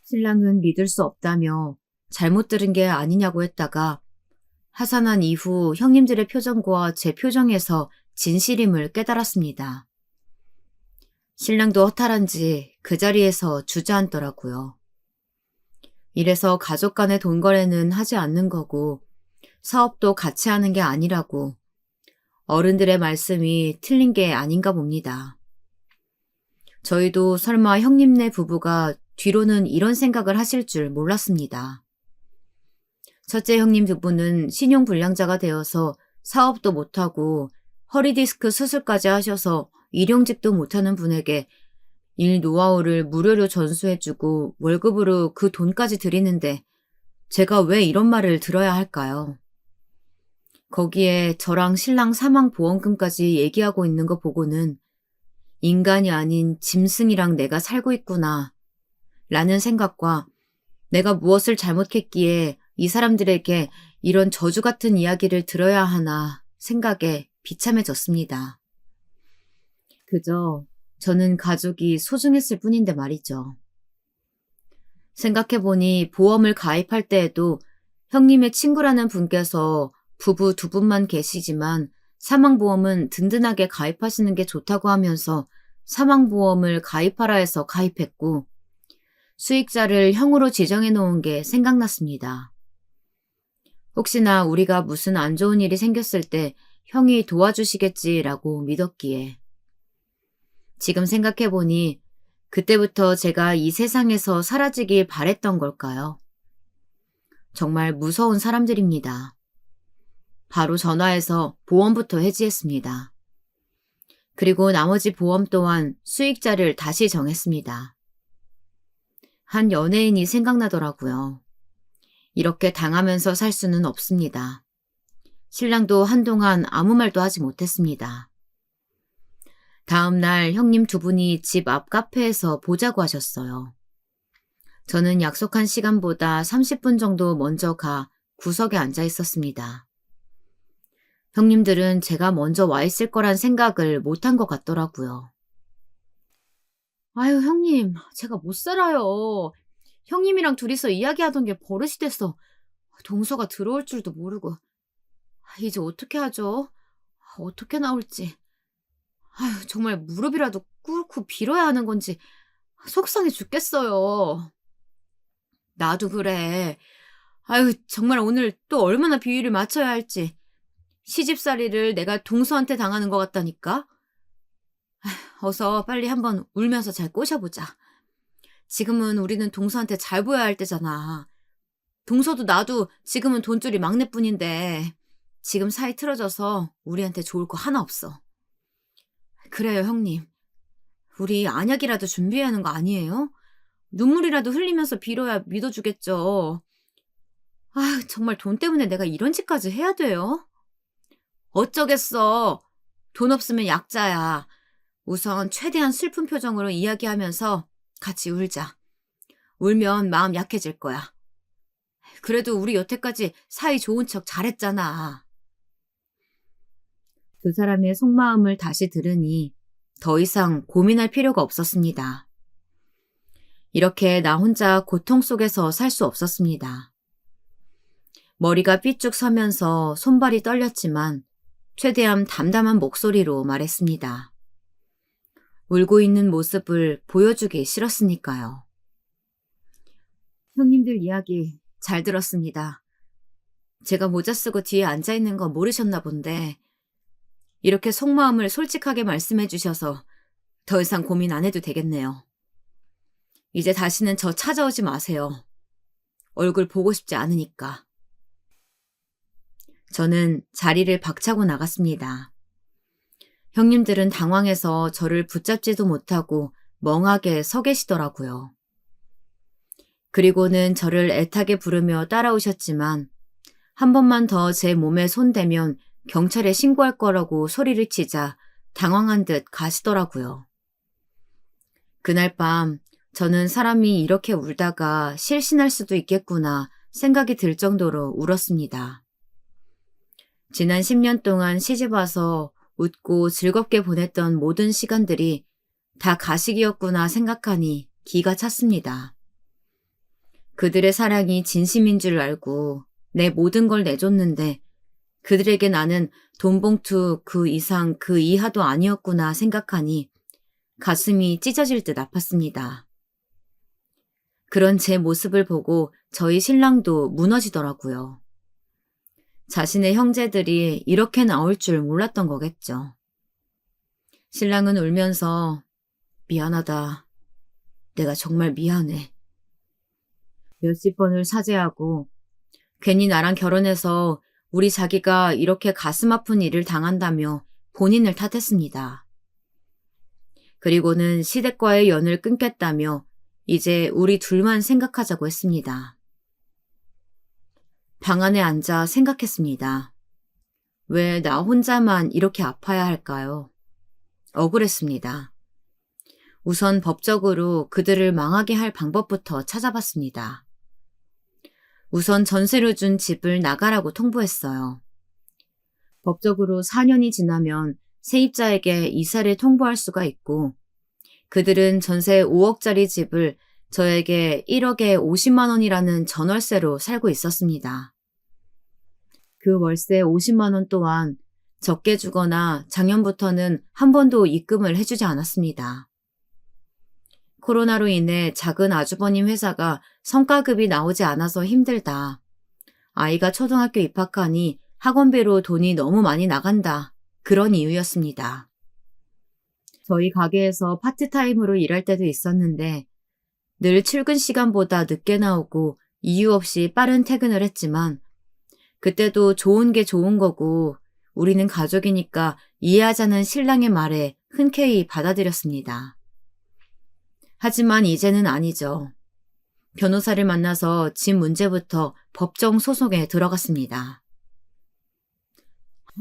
신랑은 믿을 수 없다며 잘못 들은 게 아니냐고 했다가 하산한 이후 형님들의 표정과 제 표정에서 진실임을 깨달았습니다. 신랑도 허탈한지 그 자리에서 주저앉더라고요. 이래서 가족 간의 돈 거래는 하지 않는 거고 사업도 같이 하는 게 아니라고 어른들의 말씀이 틀린 게 아닌가 봅니다. 저희도 설마 형님네 부부가 뒤로는 이런 생각을 하실 줄 몰랐습니다. 첫째 형님 두 분은 신용불량자가 되어서 사업도 못하고 허리디스크 수술까지 하셔서 일용직도 못하는 분에게 일 노하우를 무료로 전수해주고 월급으로 그 돈까지 드리는데 제가 왜 이런 말을 들어야 할까요? 거기에 저랑 신랑 사망보험금까지 얘기하고 있는 거 보고는 인간이 아닌 짐승이랑 내가 살고 있구나 라는 생각과 내가 무엇을 잘못했기에 이 사람들에게 이런 저주 같은 이야기를 들어야 하나 생각에 비참해졌습니다. 그저 저는 가족이 소중했을 뿐인데 말이죠. 생각해보니 보험을 가입할 때에도 형님의 친구라는 분께서 부부 두 분만 계시지만 사망보험은 든든하게 가입하시는 게 좋다고 하면서 사망보험을 가입하라 해서 가입했고 수익자를 형으로 지정해 놓은 게 생각났습니다. 혹시나 우리가 무슨 안 좋은 일이 생겼을 때 형이 도와주시겠지라고 믿었기에. 지금 생각해보니 그때부터 제가 이 세상에서 사라지길 바랬던 걸까요? 정말 무서운 사람들입니다. 바로 전화해서 보험부터 해지했습니다. 그리고 나머지 보험 또한 수익자를 다시 정했습니다. 한 연예인이 생각나더라고요. 이렇게 당하면서 살 수는 없습니다. 신랑도 한동안 아무 말도 하지 못했습니다. 다음 날 형님 두 분이 집 앞 카페에서 보자고 하셨어요. 저는 약속한 시간보다 30분 정도 먼저 가 구석에 앉아 있었습니다. 형님들은 제가 먼저 와 있을 거란 생각을 못한 것 같더라고요. 아유, 형님, 제가 못 살아요. 형님이랑 둘이서 이야기하던 게 버릇이 됐어. 동서가 들어올 줄도 모르고. 이제 어떻게 하죠? 어떻게 나올지. 아유, 정말 무릎이라도 꿇고 빌어야 하는 건지 속상해 죽겠어요. 나도 그래. 아유, 정말 오늘 또 얼마나 비위를 맞춰야 할지. 시집살이를 내가 동서한테 당하는 것 같다니까. 아휴, 어서 빨리 한번 울면서 잘 꼬셔보자. 지금은 우리는 동서한테 잘 보여야 할 때잖아. 동서도 나도 지금은 돈줄이 막내뿐인데 지금 사이 틀어져서 우리한테 좋을 거 하나 없어. 그래요, 형님. 우리 안약이라도 준비해야 하는 거 아니에요? 눈물이라도 흘리면서 빌어야 믿어주겠죠. 아휴, 정말 돈 때문에 내가 이런 짓까지 해야 돼요? 어쩌겠어. 돈 없으면 약자야. 우선 최대한 슬픈 표정으로 이야기하면서 같이 울자. 울면 마음 약해질 거야. 그래도 우리 여태까지 사이 좋은 척 잘했잖아. 두 사람의 속마음을 다시 들으니 더 이상 고민할 필요가 없었습니다. 이렇게 나 혼자 고통 속에서 살 수 없었습니다. 머리가 삐쭉 서면서 손발이 떨렸지만 최대한 담담한 목소리로 말했습니다. 울고 있는 모습을 보여주기 싫었으니까요. 형님들 이야기 잘 들었습니다. 제가 모자 쓰고 뒤에 앉아있는 거 모르셨나 본데 이렇게 속마음을 솔직하게 말씀해 주셔서 더 이상 고민 안 해도 되겠네요. 이제 다시는 저 찾아오지 마세요. 얼굴 보고 싶지 않으니까. 저는 자리를 박차고 나갔습니다. 형님들은 당황해서 저를 붙잡지도 못하고 멍하게 서 계시더라고요. 그리고는 저를 애타게 부르며 따라오셨지만 한 번만 더 제 몸에 손대면 경찰에 신고할 거라고 소리를 치자 당황한 듯 가시더라고요. 그날 밤 저는 사람이 이렇게 울다가 실신할 수도 있겠구나 생각이 들 정도로 울었습니다. 지난 10년 동안 시집와서 웃고 즐겁게 보냈던 모든 시간들이 다 가식이었구나 생각하니 기가 찼습니다. 그들의 사랑이 진심인 줄 알고 내 모든 걸 내줬는데 그들에게 나는 돈봉투 그 이상 그 이하도 아니었구나 생각하니 가슴이 찢어질 듯 아팠습니다. 그런 제 모습을 보고 저희 신랑도 무너지더라고요. 자신의 형제들이 이렇게 나올 줄 몰랐던 거겠죠. 신랑은 울면서 미안하다. 내가 정말 미안해. 몇십 번을 사죄하고 괜히 나랑 결혼해서 우리 자기가 이렇게 가슴 아픈 일을 당한다며 본인을 탓했습니다. 그리고는 시댁과의 연을 끊겠다며 이제 우리 둘만 생각하자고 했습니다. 방 안에 앉아 생각했습니다. 왜 나 혼자만 이렇게 아파야 할까요? 억울했습니다. 우선 법적으로 그들을 망하게 할 방법부터 찾아봤습니다. 우선 전세를 준 집을 나가라고 통보했어요. 법적으로 4년이 지나면 세입자에게 이사를 통보할 수가 있고 그들은 전세 5억짜리 집을 저에게 1억에 50만 원이라는 전월세로 살고 있었습니다. 그 월세 50만 원 또한 적게 주거나 작년부터는 한 번도 입금을 해주지 않았습니다. 코로나로 인해 작은 아주버님 회사가 성과급이 나오지 않아서 힘들다. 아이가 초등학교 입학하니 학원비로 돈이 너무 많이 나간다. 그런 이유였습니다. 저희 가게에서 파트타임으로 일할 때도 있었는데 늘 출근 시간보다 늦게 나오고 이유 없이 빠른 퇴근을 했지만 그때도 좋은 게 좋은 거고 우리는 가족이니까 이해하자는 신랑의 말에 흔쾌히 받아들였습니다. 하지만 이제는 아니죠. 변호사를 만나서 집 문제부터 법정 소송에 들어갔습니다.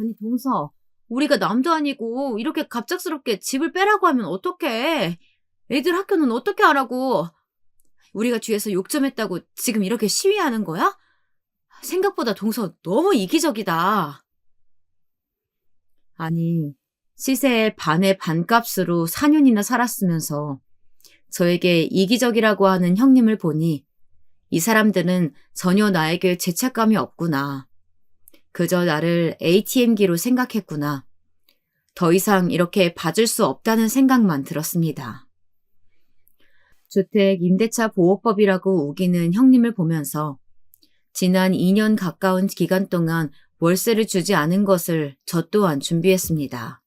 아니, 동서, 우리가 남도 아니고 이렇게 갑작스럽게 집을 빼라고 하면 어떡해? 애들 학교는 어떻게 하라고? 우리가 뒤에서 욕 좀 했다고 지금 이렇게 시위하는 거야? 생각보다 동서 너무 이기적이다. 아니, 시세의 반의 반값으로 4년이나 살았으면서 저에게 이기적이라고 하는 형님을 보니 이 사람들은 전혀 나에게 죄책감이 없구나. 그저 나를 ATM기로 생각했구나. 더 이상 이렇게 봐줄 수 없다는 생각만 들었습니다. 주택 임대차 보호법이라고 우기는 형님을 보면서 지난 2년 가까운 기간 동안 월세를 주지 않은 것을 저 또한 준비했습니다.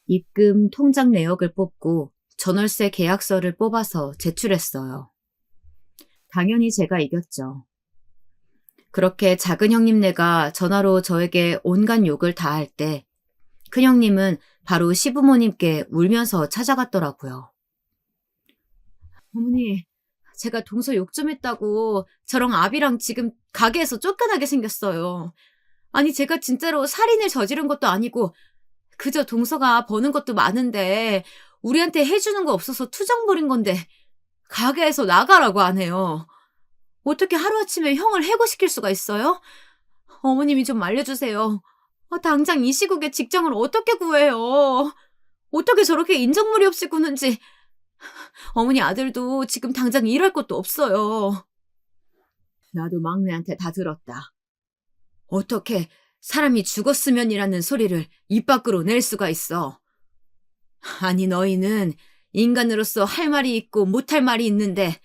입금 통장 내역을 뽑고 전월세 계약서를 뽑아서 제출했어요. 당연히 제가 이겼죠. 그렇게 작은 형님네가 전화로 저에게 온갖 욕을 다 할 때 큰형님은 바로 시부모님께 울면서 찾아갔더라고요. 어머니, 제가 동서 욕 좀 했다고 저랑 아비랑 지금 가게에서 쫓겨나게 생겼어요. 아니, 제가 진짜로 살인을 저지른 것도 아니고 그저 동서가 버는 것도 많은데 우리한테 해주는 거 없어서 투정 부린 건데 가게에서 나가라고 하네요. 어떻게 하루아침에 형을 해고시킬 수가 있어요? 어머님이 좀 알려주세요. 당장 이 시국에 직장을 어떻게 구해요? 어떻게 저렇게 인정머리 없이 구는지. 어머니 아들도 지금 당장 일할 것도 없어요. 나도 막내한테 다 들었다. 어떻게 사람이 죽었으면이라는 소리를 입 밖으로 낼 수가 있어. 아니, 너희는 인간으로서 할 말이 있고 못할 말이 있는데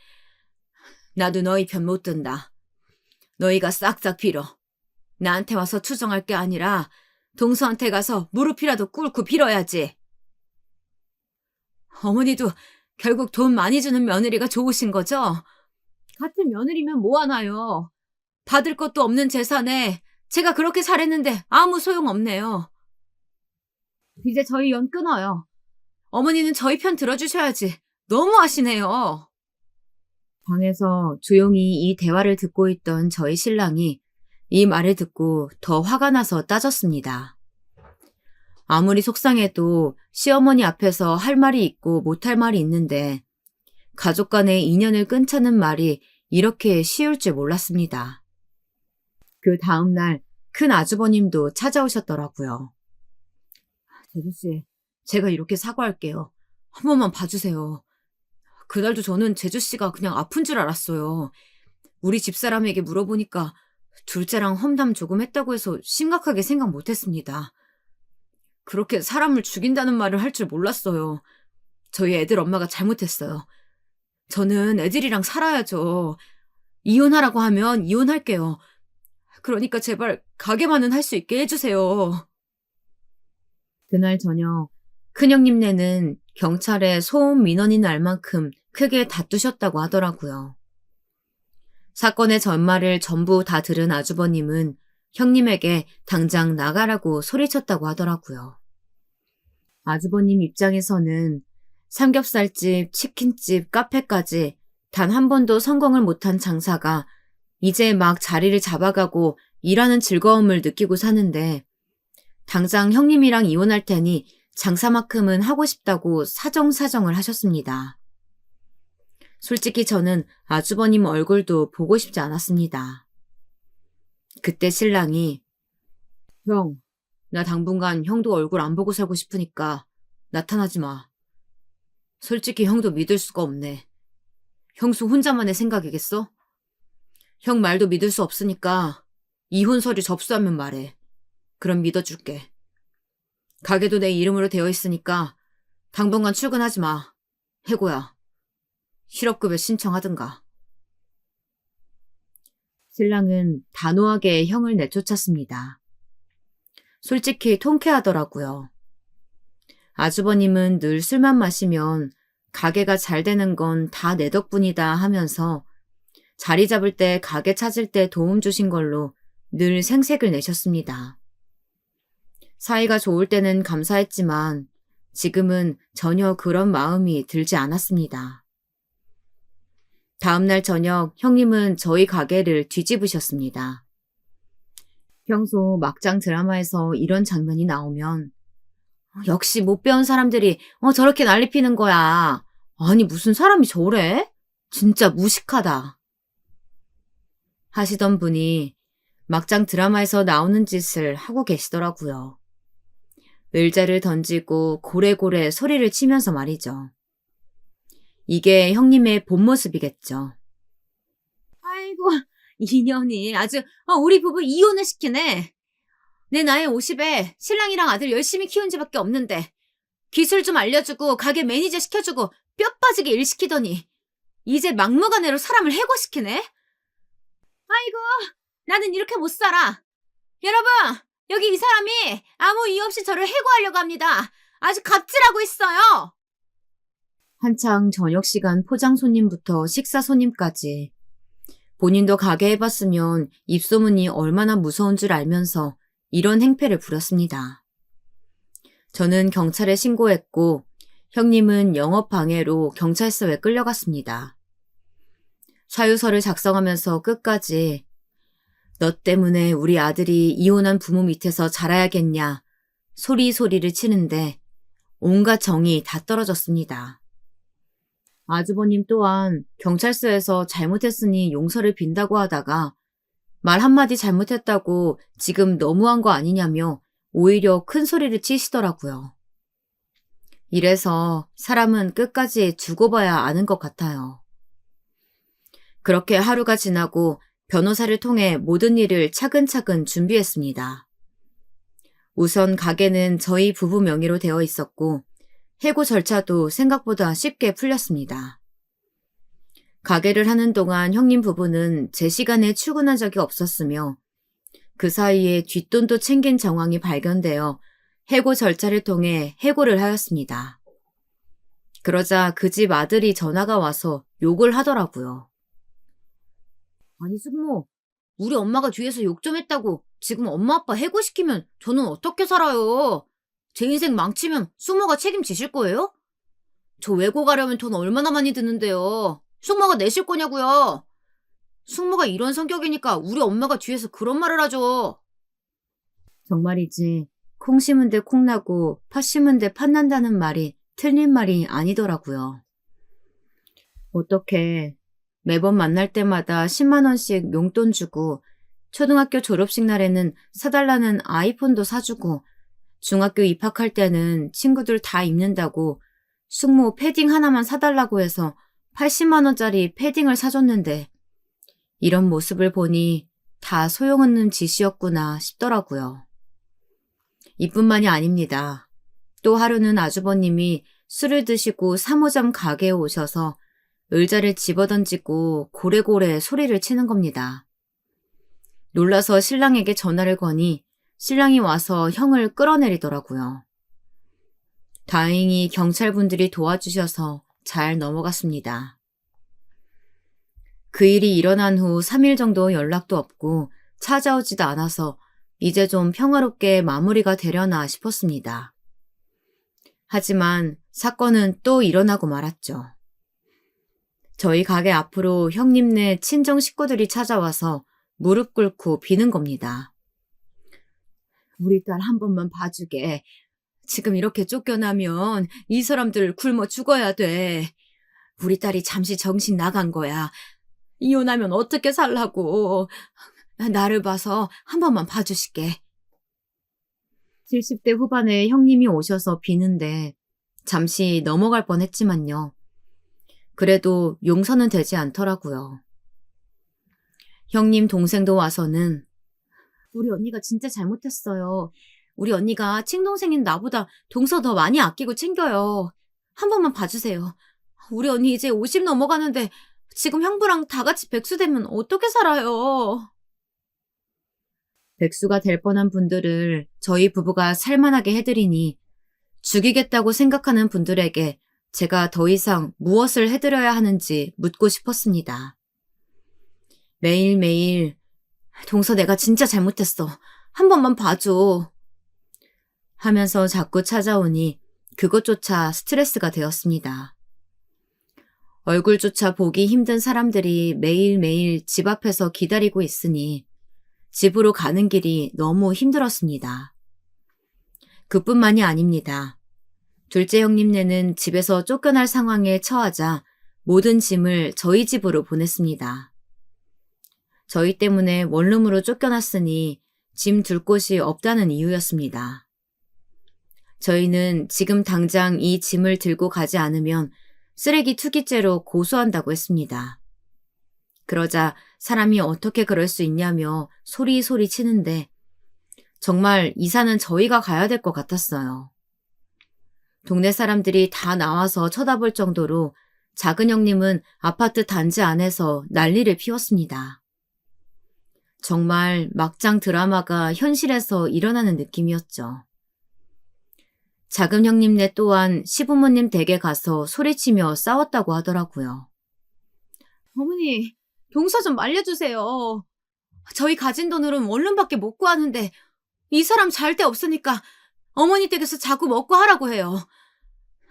나도 너희 편 못 든다. 너희가 싹싹 빌어. 나한테 와서 투정할 게 아니라 동서한테 가서 무릎이라도 꿇고 빌어야지. 어머니도 결국 돈 많이 주는 며느리가 좋으신 거죠? 같은 며느리면 뭐하나요? 받을 것도 없는 재산에 제가 그렇게 잘했는데 아무 소용없네요. 이제 저희 연 끊어요. 어머니는 저희 편 들어주셔야지. 너무하시네요. 방에서 조용히 이 대화를 듣고 있던 저희 신랑이 이 말을 듣고 더 화가 나서 따졌습니다. 아무리 속상해도 시어머니 앞에서 할 말이 있고 못할 말이 있는데 가족 간의 인연을 끊자는 말이 이렇게 쉬울 줄 몰랐습니다. 그 다음날 큰 아주버님도 찾아오셨더라고요. 제주씨, 제가 이렇게 사과할게요. 한 번만 봐주세요. 그날도 저는 제주씨가 그냥 아픈 줄 알았어요. 우리 집사람에게 물어보니까 둘째랑 험담 조금 했다고 해서 심각하게 생각 못했습니다. 그렇게 사람을 죽인다는 말을 할 줄 몰랐어요. 저희 애들 엄마가 잘못했어요. 저는 애들이랑 살아야죠. 이혼하라고 하면 이혼할게요. 그러니까 제발 가게만은 할 수 있게 해주세요. 그날 저녁 큰형님네는 경찰에 소음 민원이 날 만큼 크게 다투셨다고 하더라고요. 사건의 전말을 전부 다 들은 아주버님은 형님에게 당장 나가라고 소리쳤다고 하더라고요. 아주버님 입장에서는 삼겹살집, 치킨집, 카페까지 단 한 번도 성공을 못한 장사가 이제 막 자리를 잡아가고 일하는 즐거움을 느끼고 사는데 당장 형님이랑 이혼할 테니 장사만큼은 하고 싶다고 사정사정을 하셨습니다. 솔직히 저는 아주버님 얼굴도 보고 싶지 않았습니다. 그때 신랑이 형, 나 당분간 형도 얼굴 안 보고 살고 싶으니까 나타나지 마. 솔직히 형도 믿을 수가 없네. 형수 혼자만의 생각이겠어? 형 말도 믿을 수 없으니까 이혼 서류 접수하면 말해. 그럼 믿어줄게. 가게도 내 이름으로 되어 있으니까 당분간 출근하지 마. 해고야. 실업급여 신청하든가. 신랑은 단호하게 형을 내쫓았습니다. 솔직히 통쾌하더라고요. 아주버님은 늘 술만 마시면 가게가 잘 되는 건 다 내 덕분이다 하면서 자리 잡을 때 가게 찾을 때 도움 주신 걸로 늘 생색을 내셨습니다. 사이가 좋을 때는 감사했지만 지금은 전혀 그런 마음이 들지 않았습니다. 다음날 저녁 형님은 저희 가게를 뒤집으셨습니다. 평소 막장 드라마에서 이런 장면이 나오면 역시 못 배운 사람들이 저렇게 난리 피는 거야. 아니 무슨 사람이 저래? 진짜 무식하다. 하시던 분이 막장 드라마에서 나오는 짓을 하고 계시더라고요. 의자를 던지고 고래고래 소리를 치면서 말이죠. 이게 형님의 본 모습이겠죠. 아이고, 인연이 아주 우리 부부 이혼을 시키네. 내 나이 50에 신랑이랑 아들 열심히 키운 지밖에 없는데 기술 좀 알려주고 가게 매니저 시켜주고 뼈 빠지게 일 시키더니 이제 막무가내로 사람을 해고시키네. 아이고, 나는 이렇게 못 살아. 여러분, 여기 이 사람이 아무 이유 없이 저를 해고하려고 합니다. 아주 갑질하고 있어요. 한창 저녁 시간 포장 손님부터 식사 손님까지 본인도 가게 해봤으면 입소문이 얼마나 무서운 줄 알면서 이런 행패를 부렸습니다. 저는 경찰에 신고했고 형님은 영업방해로 경찰서에 끌려갔습니다. 사유서를 작성하면서 끝까지 너 때문에 우리 아들이 이혼한 부모 밑에서 자라야겠냐 소리소리를 치는데 온갖 정이 다 떨어졌습니다. 아주버님 또한 경찰서에서 잘못했으니 용서를 빈다고 하다가 말 한마디 잘못했다고 지금 너무한 거 아니냐며 오히려 큰 소리를 치시더라고요. 이래서 사람은 끝까지 두고 봐야 아는 것 같아요. 그렇게 하루가 지나고 변호사를 통해 모든 일을 차근차근 준비했습니다. 우선 가게는 저희 부부 명의로 되어 있었고 해고 절차도 생각보다 쉽게 풀렸습니다. 가게를 하는 동안 형님 부부는 제 시간에 출근한 적이 없었으며 그 사이에 뒷돈도 챙긴 정황이 발견되어 해고 절차를 통해 해고를 하였습니다. 그러자 그 집 아들이 전화가 와서 욕을 하더라고요. 아니 숙모, 우리 엄마가 뒤에서 욕 좀 했다고 지금 엄마 아빠 해고시키면 저는 어떻게 살아요? 제 인생 망치면 숙모가 책임지실 거예요? 저 외고 가려면 돈 얼마나 많이 드는데요. 숙모가 내실 거냐고요. 숙모가 이런 성격이니까 우리 엄마가 뒤에서 그런 말을 하죠. 정말이지 콩 심은 데 콩 나고 팥 심은 데 팥 난다는 말이 틀린 말이 아니더라고요. 어떻게 매번 만날 때마다 10만 원씩 용돈 주고 초등학교 졸업식 날에는 사달라는 아이폰도 사주고 중학교 입학할 때는 친구들 다 입는다고 숙모 패딩 하나만 사달라고 해서 80만 원짜리 패딩을 사줬는데 이런 모습을 보니 다 소용없는 짓이었구나 싶더라고요. 이뿐만이 아닙니다. 또 하루는 아주버님이 술을 드시고 3호점 가게에 오셔서 의자를 집어던지고 고래고래 소리를 치는 겁니다. 놀라서 신랑에게 전화를 거니 신랑이 와서 형을 끌어내리더라고요. 다행히 경찰분들이 도와주셔서 잘 넘어갔습니다. 그 일이 일어난 후 3일 정도 연락도 없고 찾아오지도 않아서 이제 좀 평화롭게 마무리가 되려나 싶었습니다. 하지만 사건은 또 일어나고 말았죠. 저희 가게 앞으로 형님네 친정 식구들이 찾아와서 무릎 꿇고 비는 겁니다. 우리 딸 한 번만 봐주게. 지금 이렇게 쫓겨나면 이 사람들 굶어 죽어야 돼. 우리 딸이 잠시 정신 나간 거야. 이혼하면 어떻게 살라고. 나를 봐서 한 번만 봐주실게. 70대 후반에 형님이 오셔서 비는데 잠시 넘어갈 뻔했지만요. 그래도 용서는 되지 않더라고요. 형님 동생도 와서는 우리 언니가 진짜 잘못했어요. 우리 언니가 친동생인 나보다 동서 더 많이 아끼고 챙겨요. 한 번만 봐주세요. 우리 언니 이제 50 넘어가는데 지금 형부랑 다 같이 백수 되면 어떻게 살아요? 백수가 될 뻔한 분들을 저희 부부가 살만하게 해드리니 죽이겠다고 생각하는 분들에게 제가 더 이상 무엇을 해드려야 하는지 묻고 싶었습니다. 매일매일 동서 내가 진짜 잘못했어. 한 번만 봐줘. 하면서 자꾸 찾아오니 그것조차 스트레스가 되었습니다. 얼굴조차 보기 힘든 사람들이 매일매일 집 앞에서 기다리고 있으니 집으로 가는 길이 너무 힘들었습니다. 그뿐만이 아닙니다. 둘째 형님네는 집에서 쫓겨날 상황에 처하자 모든 짐을 저희 집으로 보냈습니다. 저희 때문에 원룸으로 쫓겨났으니 짐 둘 곳이 없다는 이유였습니다. 저희는 지금 당장 이 짐을 들고 가지 않으면 쓰레기 투기죄로 고소한다고 했습니다. 그러자 사람이 어떻게 그럴 수 있냐며 소리소리 치는데 정말 이사는 저희가 가야 될 것 같았어요. 동네 사람들이 다 나와서 쳐다볼 정도로 작은 형님은 아파트 단지 안에서 난리를 피웠습니다. 정말 막장 드라마가 현실에서 일어나는 느낌이었죠. 작은 형님네 또한 시부모님 댁에 가서 소리치며 싸웠다고 하더라고요. 어머니, 동서 좀 말려주세요. 저희 가진 돈으로는 원룸밖에 못 구하는데 이 사람 잘 데 없으니까 어머니 댁에서 자꾸 먹고 하라고 해요.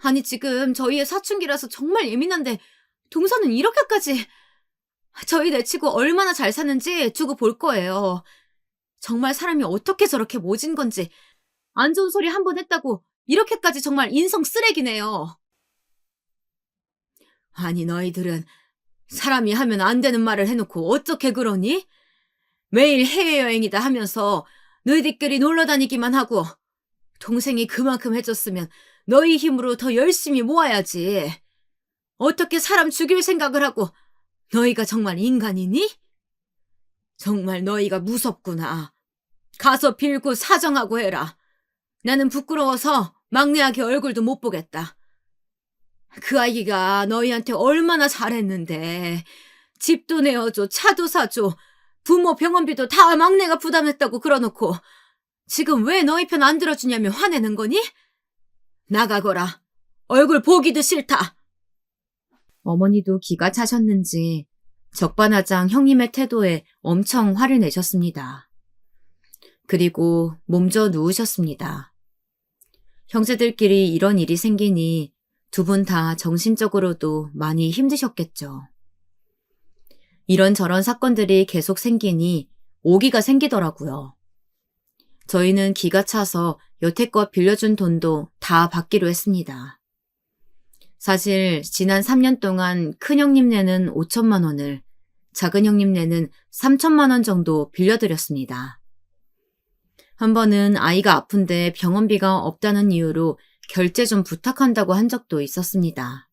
아니 지금 저희의 사춘기라서 정말 예민한데 동서는 이렇게까지... 저희 내치고 얼마나 잘 사는지 두고 볼 거예요. 정말 사람이 어떻게 저렇게 모진 건지 안 좋은 소리 한 번 했다고 이렇게까지 정말 인성 쓰레기네요. 아니 너희들은 사람이 하면 안 되는 말을 해놓고 어떻게 그러니? 매일 해외여행이다 하면서 너희들끼리 놀러 다니기만 하고 동생이 그만큼 해줬으면 너희 힘으로 더 열심히 모아야지. 어떻게 사람 죽일 생각을 하고 너희가 정말 인간이니? 정말 너희가 무섭구나. 가서 빌고 사정하고 해라. 나는 부끄러워서 막내 아기 얼굴도 못 보겠다. 그 아기가 너희한테 얼마나 잘했는데 집도 내어줘, 차도 사줘, 부모 병원비도 다 막내가 부담했다고 그러놓고 지금 왜 너희 편 안 들어주냐며 화내는 거니? 나가거라. 얼굴 보기도 싫다. 어머니도 기가 차셨는지 적반하장 형님의 태도에 엄청 화를 내셨습니다. 그리고 몸져 누우셨습니다. 형제들끼리 이런 일이 생기니 두 분 다 정신적으로도 많이 힘드셨겠죠. 이런저런 사건들이 계속 생기니 오기가 생기더라고요. 저희는 기가 차서 여태껏 빌려준 돈도 다 받기로 했습니다. 사실 지난 3년 동안 큰 형님네는 5천만 원을, 작은 형님네는 3천만 원 정도 빌려드렸습니다. 한 번은 아이가 아픈데 병원비가 없다는 이유로 결제 좀 부탁한다고 한 적도 있었습니다.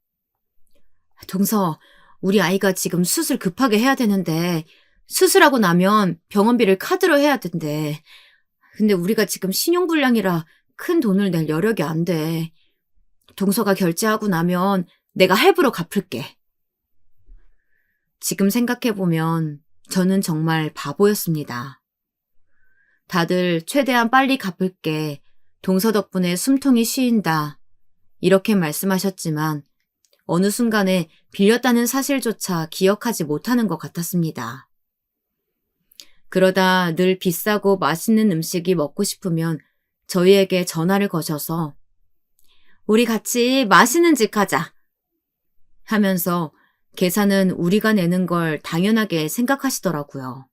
동서, 우리 아이가 지금 수술 급하게 해야 되는데 수술하고 나면 병원비를 카드로 해야 된대. 근데 우리가 지금 신용불량이라 큰 돈을 낼 여력이 안 돼. 동서가 결제하고 나면 내가 할부로 갚을게. 지금 생각해보면 저는 정말 바보였습니다. 다들 최대한 빨리 갚을게. 동서 덕분에 숨통이 쉬인다. 이렇게 말씀하셨지만 어느 순간에 빌렸다는 사실조차 기억하지 못하는 것 같았습니다. 그러다 늘 비싸고 맛있는 음식이 먹고 싶으면 저희에게 전화를 거셔서 우리 같이 맛있는 집 가자 하면서 계산은 우리가 내는 걸 당연하게 생각하시더라고요.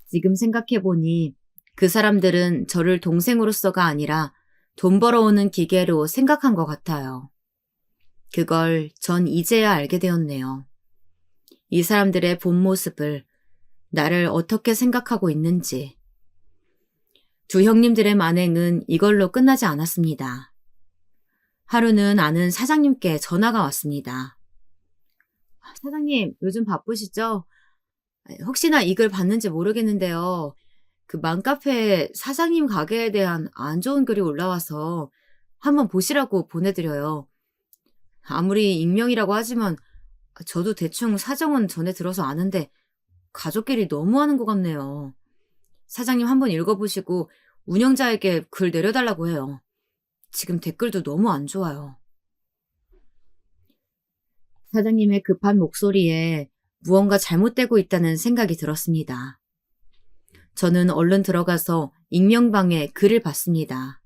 지금 생각해보니 그 사람들은 저를 동생으로서가 아니라 돈 벌어오는 기계로 생각한 것 같아요. 그걸 전 이제야 알게 되었네요. 이 사람들의 본 모습을, 나를 어떻게 생각하고 있는지. 두 형님들의 만행은 이걸로 끝나지 않았습니다. 하루는 아는 사장님께 전화가 왔습니다. 사장님, 요즘 바쁘시죠? 혹시나 이 글 봤는지 모르겠는데요. 그 맘카페에 사장님 가게에 대한 안 좋은 글이 올라와서 한번 보시라고 보내드려요. 아무리 익명이라고 하지만 저도 대충 사정은 전에 들어서 아는데 가족끼리 너무하는 것 같네요. 사장님 한번 읽어보시고 운영자에게 글 내려달라고 해요. 지금 댓글도 너무 안 좋아요. 사장님의 급한 목소리에 무언가 잘못되고 있다는 생각이 들었습니다. 저는 얼른 들어가서 익명방에 글을 봤습니다.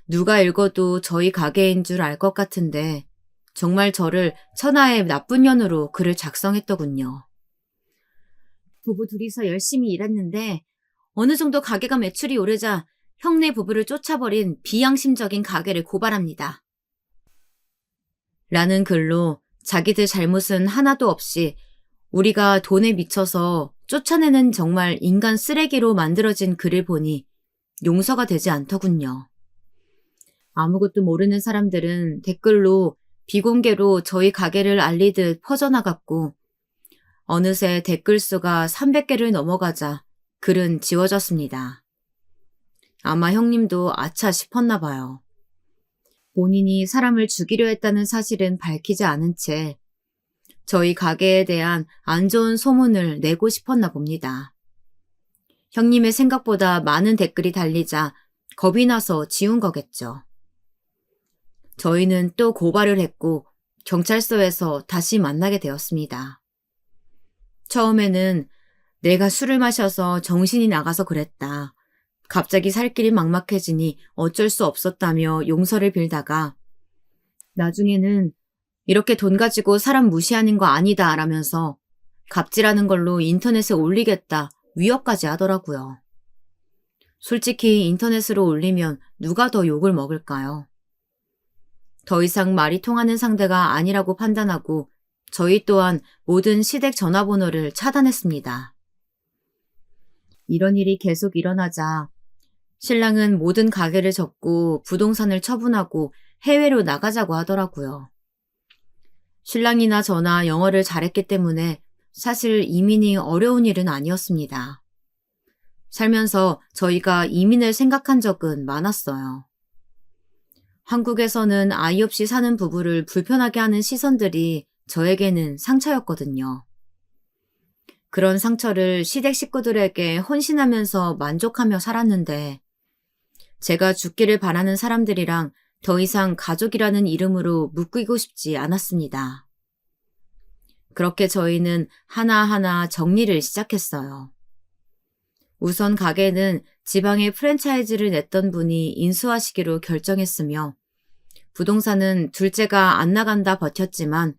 누가 읽어도 저희 가게인 줄 알 것 같은데 정말 저를 천하의 나쁜 년으로 글을 작성했더군요. 부부 둘이서 열심히 일했는데 어느 정도 가게가 매출이 오르자 형네 부부를 쫓아버린 비양심적인 가게를 고발합니다. 라는 글로 자기들 잘못은 하나도 없이 우리가 돈에 미쳐서 쫓아내는 정말 인간 쓰레기로 만들어진 글을 보니 용서가 되지 않더군요. 아무것도 모르는 사람들은 댓글로 비공개로 저희 가게를 알리듯 퍼져나갔고 어느새 댓글 수가 300개를 넘어가자 글은 지워졌습니다. 아마 형님도 아차 싶었나 봐요. 본인이 사람을 죽이려 했다는 사실은 밝히지 않은 채 저희 가게에 대한 안 좋은 소문을 내고 싶었나 봅니다. 형님의 생각보다 많은 댓글이 달리자 겁이 나서 지운 거겠죠. 저희는 또 고발을 했고 경찰서에서 다시 만나게 되었습니다. 처음에는 내가 술을 마셔서 정신이 나가서 그랬다. 갑자기 살 길이 막막해지니 어쩔 수 없었다며 용서를 빌다가 나중에는 이렇게 돈 가지고 사람 무시하는 거 아니다 라면서 갑질하는 걸로 인터넷에 올리겠다 위협까지 하더라고요. 솔직히 인터넷으로 올리면 누가 더 욕을 먹을까요? 더 이상 말이 통하는 상대가 아니라고 판단하고 저희 또한 모든 시댁 전화번호를 차단했습니다. 이런 일이 계속 일어나자 신랑은 모든 가게를 접고 부동산을 처분하고 해외로 나가자고 하더라고요. 신랑이나 저나 영어를 잘했기 때문에 사실 이민이 어려운 일은 아니었습니다. 살면서 저희가 이민을 생각한 적은 많았어요. 한국에서는 아이 없이 사는 부부를 불편하게 하는 시선들이 저에게는 상처였거든요. 그런 상처를 시댁 식구들에게 헌신하면서 만족하며 살았는데 제가 죽기를 바라는 사람들이랑 더 이상 가족이라는 이름으로 묶이고 싶지 않았습니다. 그렇게 저희는 하나하나 정리를 시작했어요. 우선 가게는 지방에 프랜차이즈를 냈던 분이 인수하시기로 결정했으며 부동산은 둘째가 안 나간다 버텼지만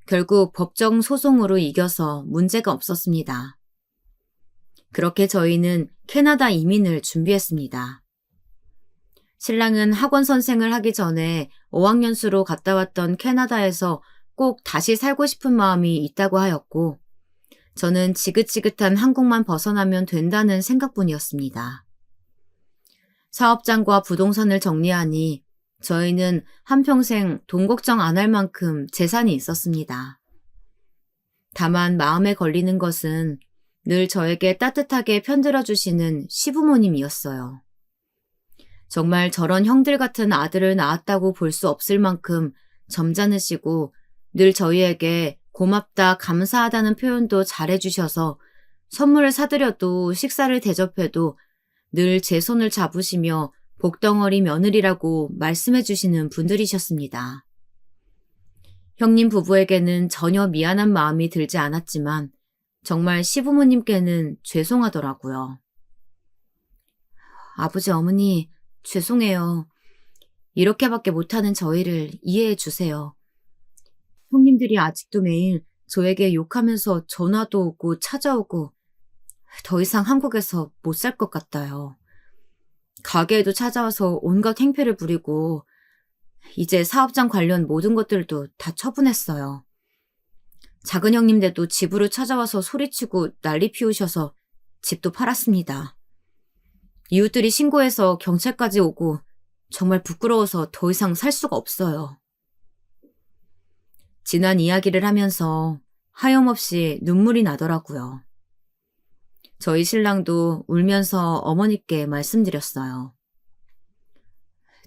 결국 법정 소송으로 이겨서 문제가 없었습니다. 그렇게 저희는 캐나다 이민을 준비했습니다. 신랑은 학원 선생을 하기 전에 어학연수로 갔다 왔던 캐나다에서 꼭 다시 살고 싶은 마음이 있다고 하였고 저는 지긋지긋한 한국만 벗어나면 된다는 생각뿐이었습니다. 사업장과 부동산을 정리하니 저희는 한평생 돈 걱정 안 할 만큼 재산이 있었습니다. 다만 마음에 걸리는 것은 늘 저에게 따뜻하게 편들어 주시는 시부모님이었어요. 정말 저런 형들 같은 아들을 낳았다고 볼 수 없을 만큼 점잖으시고 늘 저희에게 고맙다, 감사하다는 표현도 잘해주셔서 선물을 사드려도 식사를 대접해도 늘 제 손을 잡으시며 복덩어리 며느리라고 말씀해 주시는 분들이셨습니다. 형님 부부에게는 전혀 미안한 마음이 들지 않았지만 정말 시부모님께는 죄송하더라고요. 아버지, 어머니, 죄송해요. 이렇게밖에 못하는 저희를 이해해 주세요. 형님들이 아직도 매일 저에게 욕하면서 전화도 오고 찾아오고 더 이상 한국에서 못 살 것 같아요. 가게에도 찾아와서 온갖 행패를 부리고 이제 사업장 관련 모든 것들도 다 처분했어요. 작은 형님들도 집으로 찾아와서 소리치고 난리 피우셔서 집도 팔았습니다. 이웃들이 신고해서 경찰까지 오고 정말 부끄러워서 더 이상 살 수가 없어요. 지난 이야기를 하면서 하염없이 눈물이 나더라고요. 저희 신랑도 울면서 어머니께 말씀드렸어요.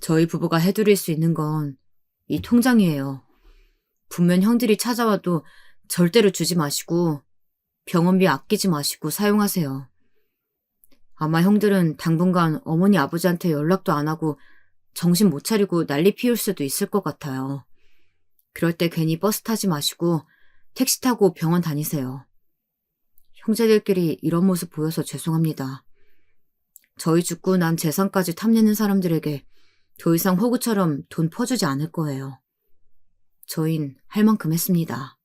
저희 부부가 해드릴 수 있는 건 이 통장이에요. 분명 형들이 찾아와도 절대로 주지 마시고 병원비 아끼지 마시고 사용하세요. 아마 형들은 당분간 어머니 아버지한테 연락도 안 하고 정신 못 차리고 난리 피울 수도 있을 것 같아요. 그럴 때 괜히 버스 타지 마시고 택시 타고 병원 다니세요. 형제들끼리 이런 모습 보여서 죄송합니다. 저희 죽고 난 재산까지 탐내는 사람들에게 더 이상 호구처럼 돈 퍼주지 않을 거예요. 저흰 할 만큼 했습니다.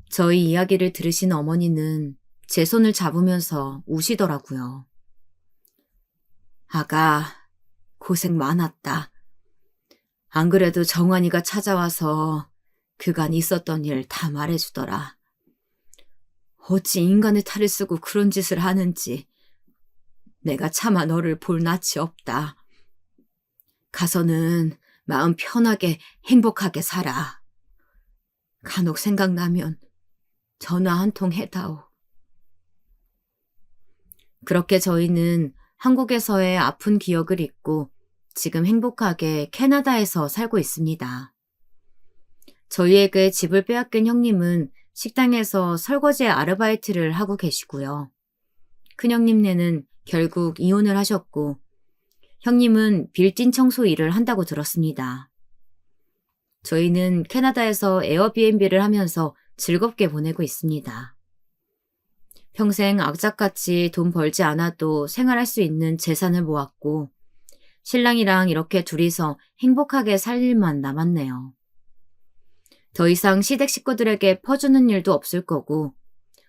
저희 이야기를 들으신 어머니는 제 손을 잡으면서 우시더라고요. 아가, 고생 많았다. 안 그래도 정환이가 찾아와서 그간 있었던 일 다 말해주더라. 어찌 인간의 탈을 쓰고 그런 짓을 하는지 내가 차마 너를 볼 낯이 없다. 가서는 마음 편하게 행복하게 살아. 간혹 생각나면 전화 한 통 해다오. 그렇게 저희는 한국에서의 아픈 기억을 잊고 지금 행복하게 캐나다에서 살고 있습니다. 저희에게 집을 빼앗긴 형님은 식당에서 설거지 아르바이트를 하고 계시고요. 큰형님네는 결국 이혼을 하셨고 형님은 빌딩 청소 일을 한다고 들었습니다. 저희는 캐나다에서 에어비앤비를 하면서 즐겁게 보내고 있습니다. 평생 악착같이 돈 벌지 않아도 생활할 수 있는 재산을 모았고 신랑이랑 이렇게 둘이서 행복하게 살 일만 남았네요. 더 이상 시댁 식구들에게 퍼주는 일도 없을 거고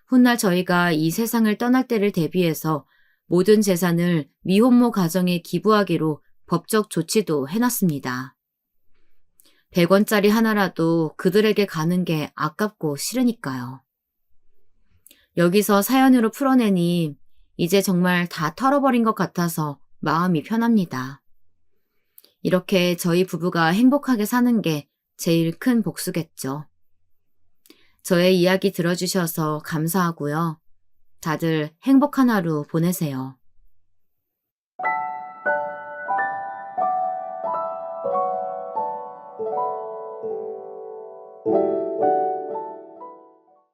훗날 저희가 이 세상을 떠날 때를 대비해서 모든 재산을 미혼모 가정에 기부하기로 법적 조치도 해놨습니다. 100원짜리 하나라도 그들에게 가는 게 아깝고 싫으니까요. 여기서 사연으로 풀어내니 이제 정말 다 털어버린 것 같아서 마음이 편합니다. 이렇게 저희 부부가 행복하게 사는 게 제일 큰 복수겠죠. 저의 이야기 들어주셔서 감사하고요. 다들 행복한 하루 보내세요.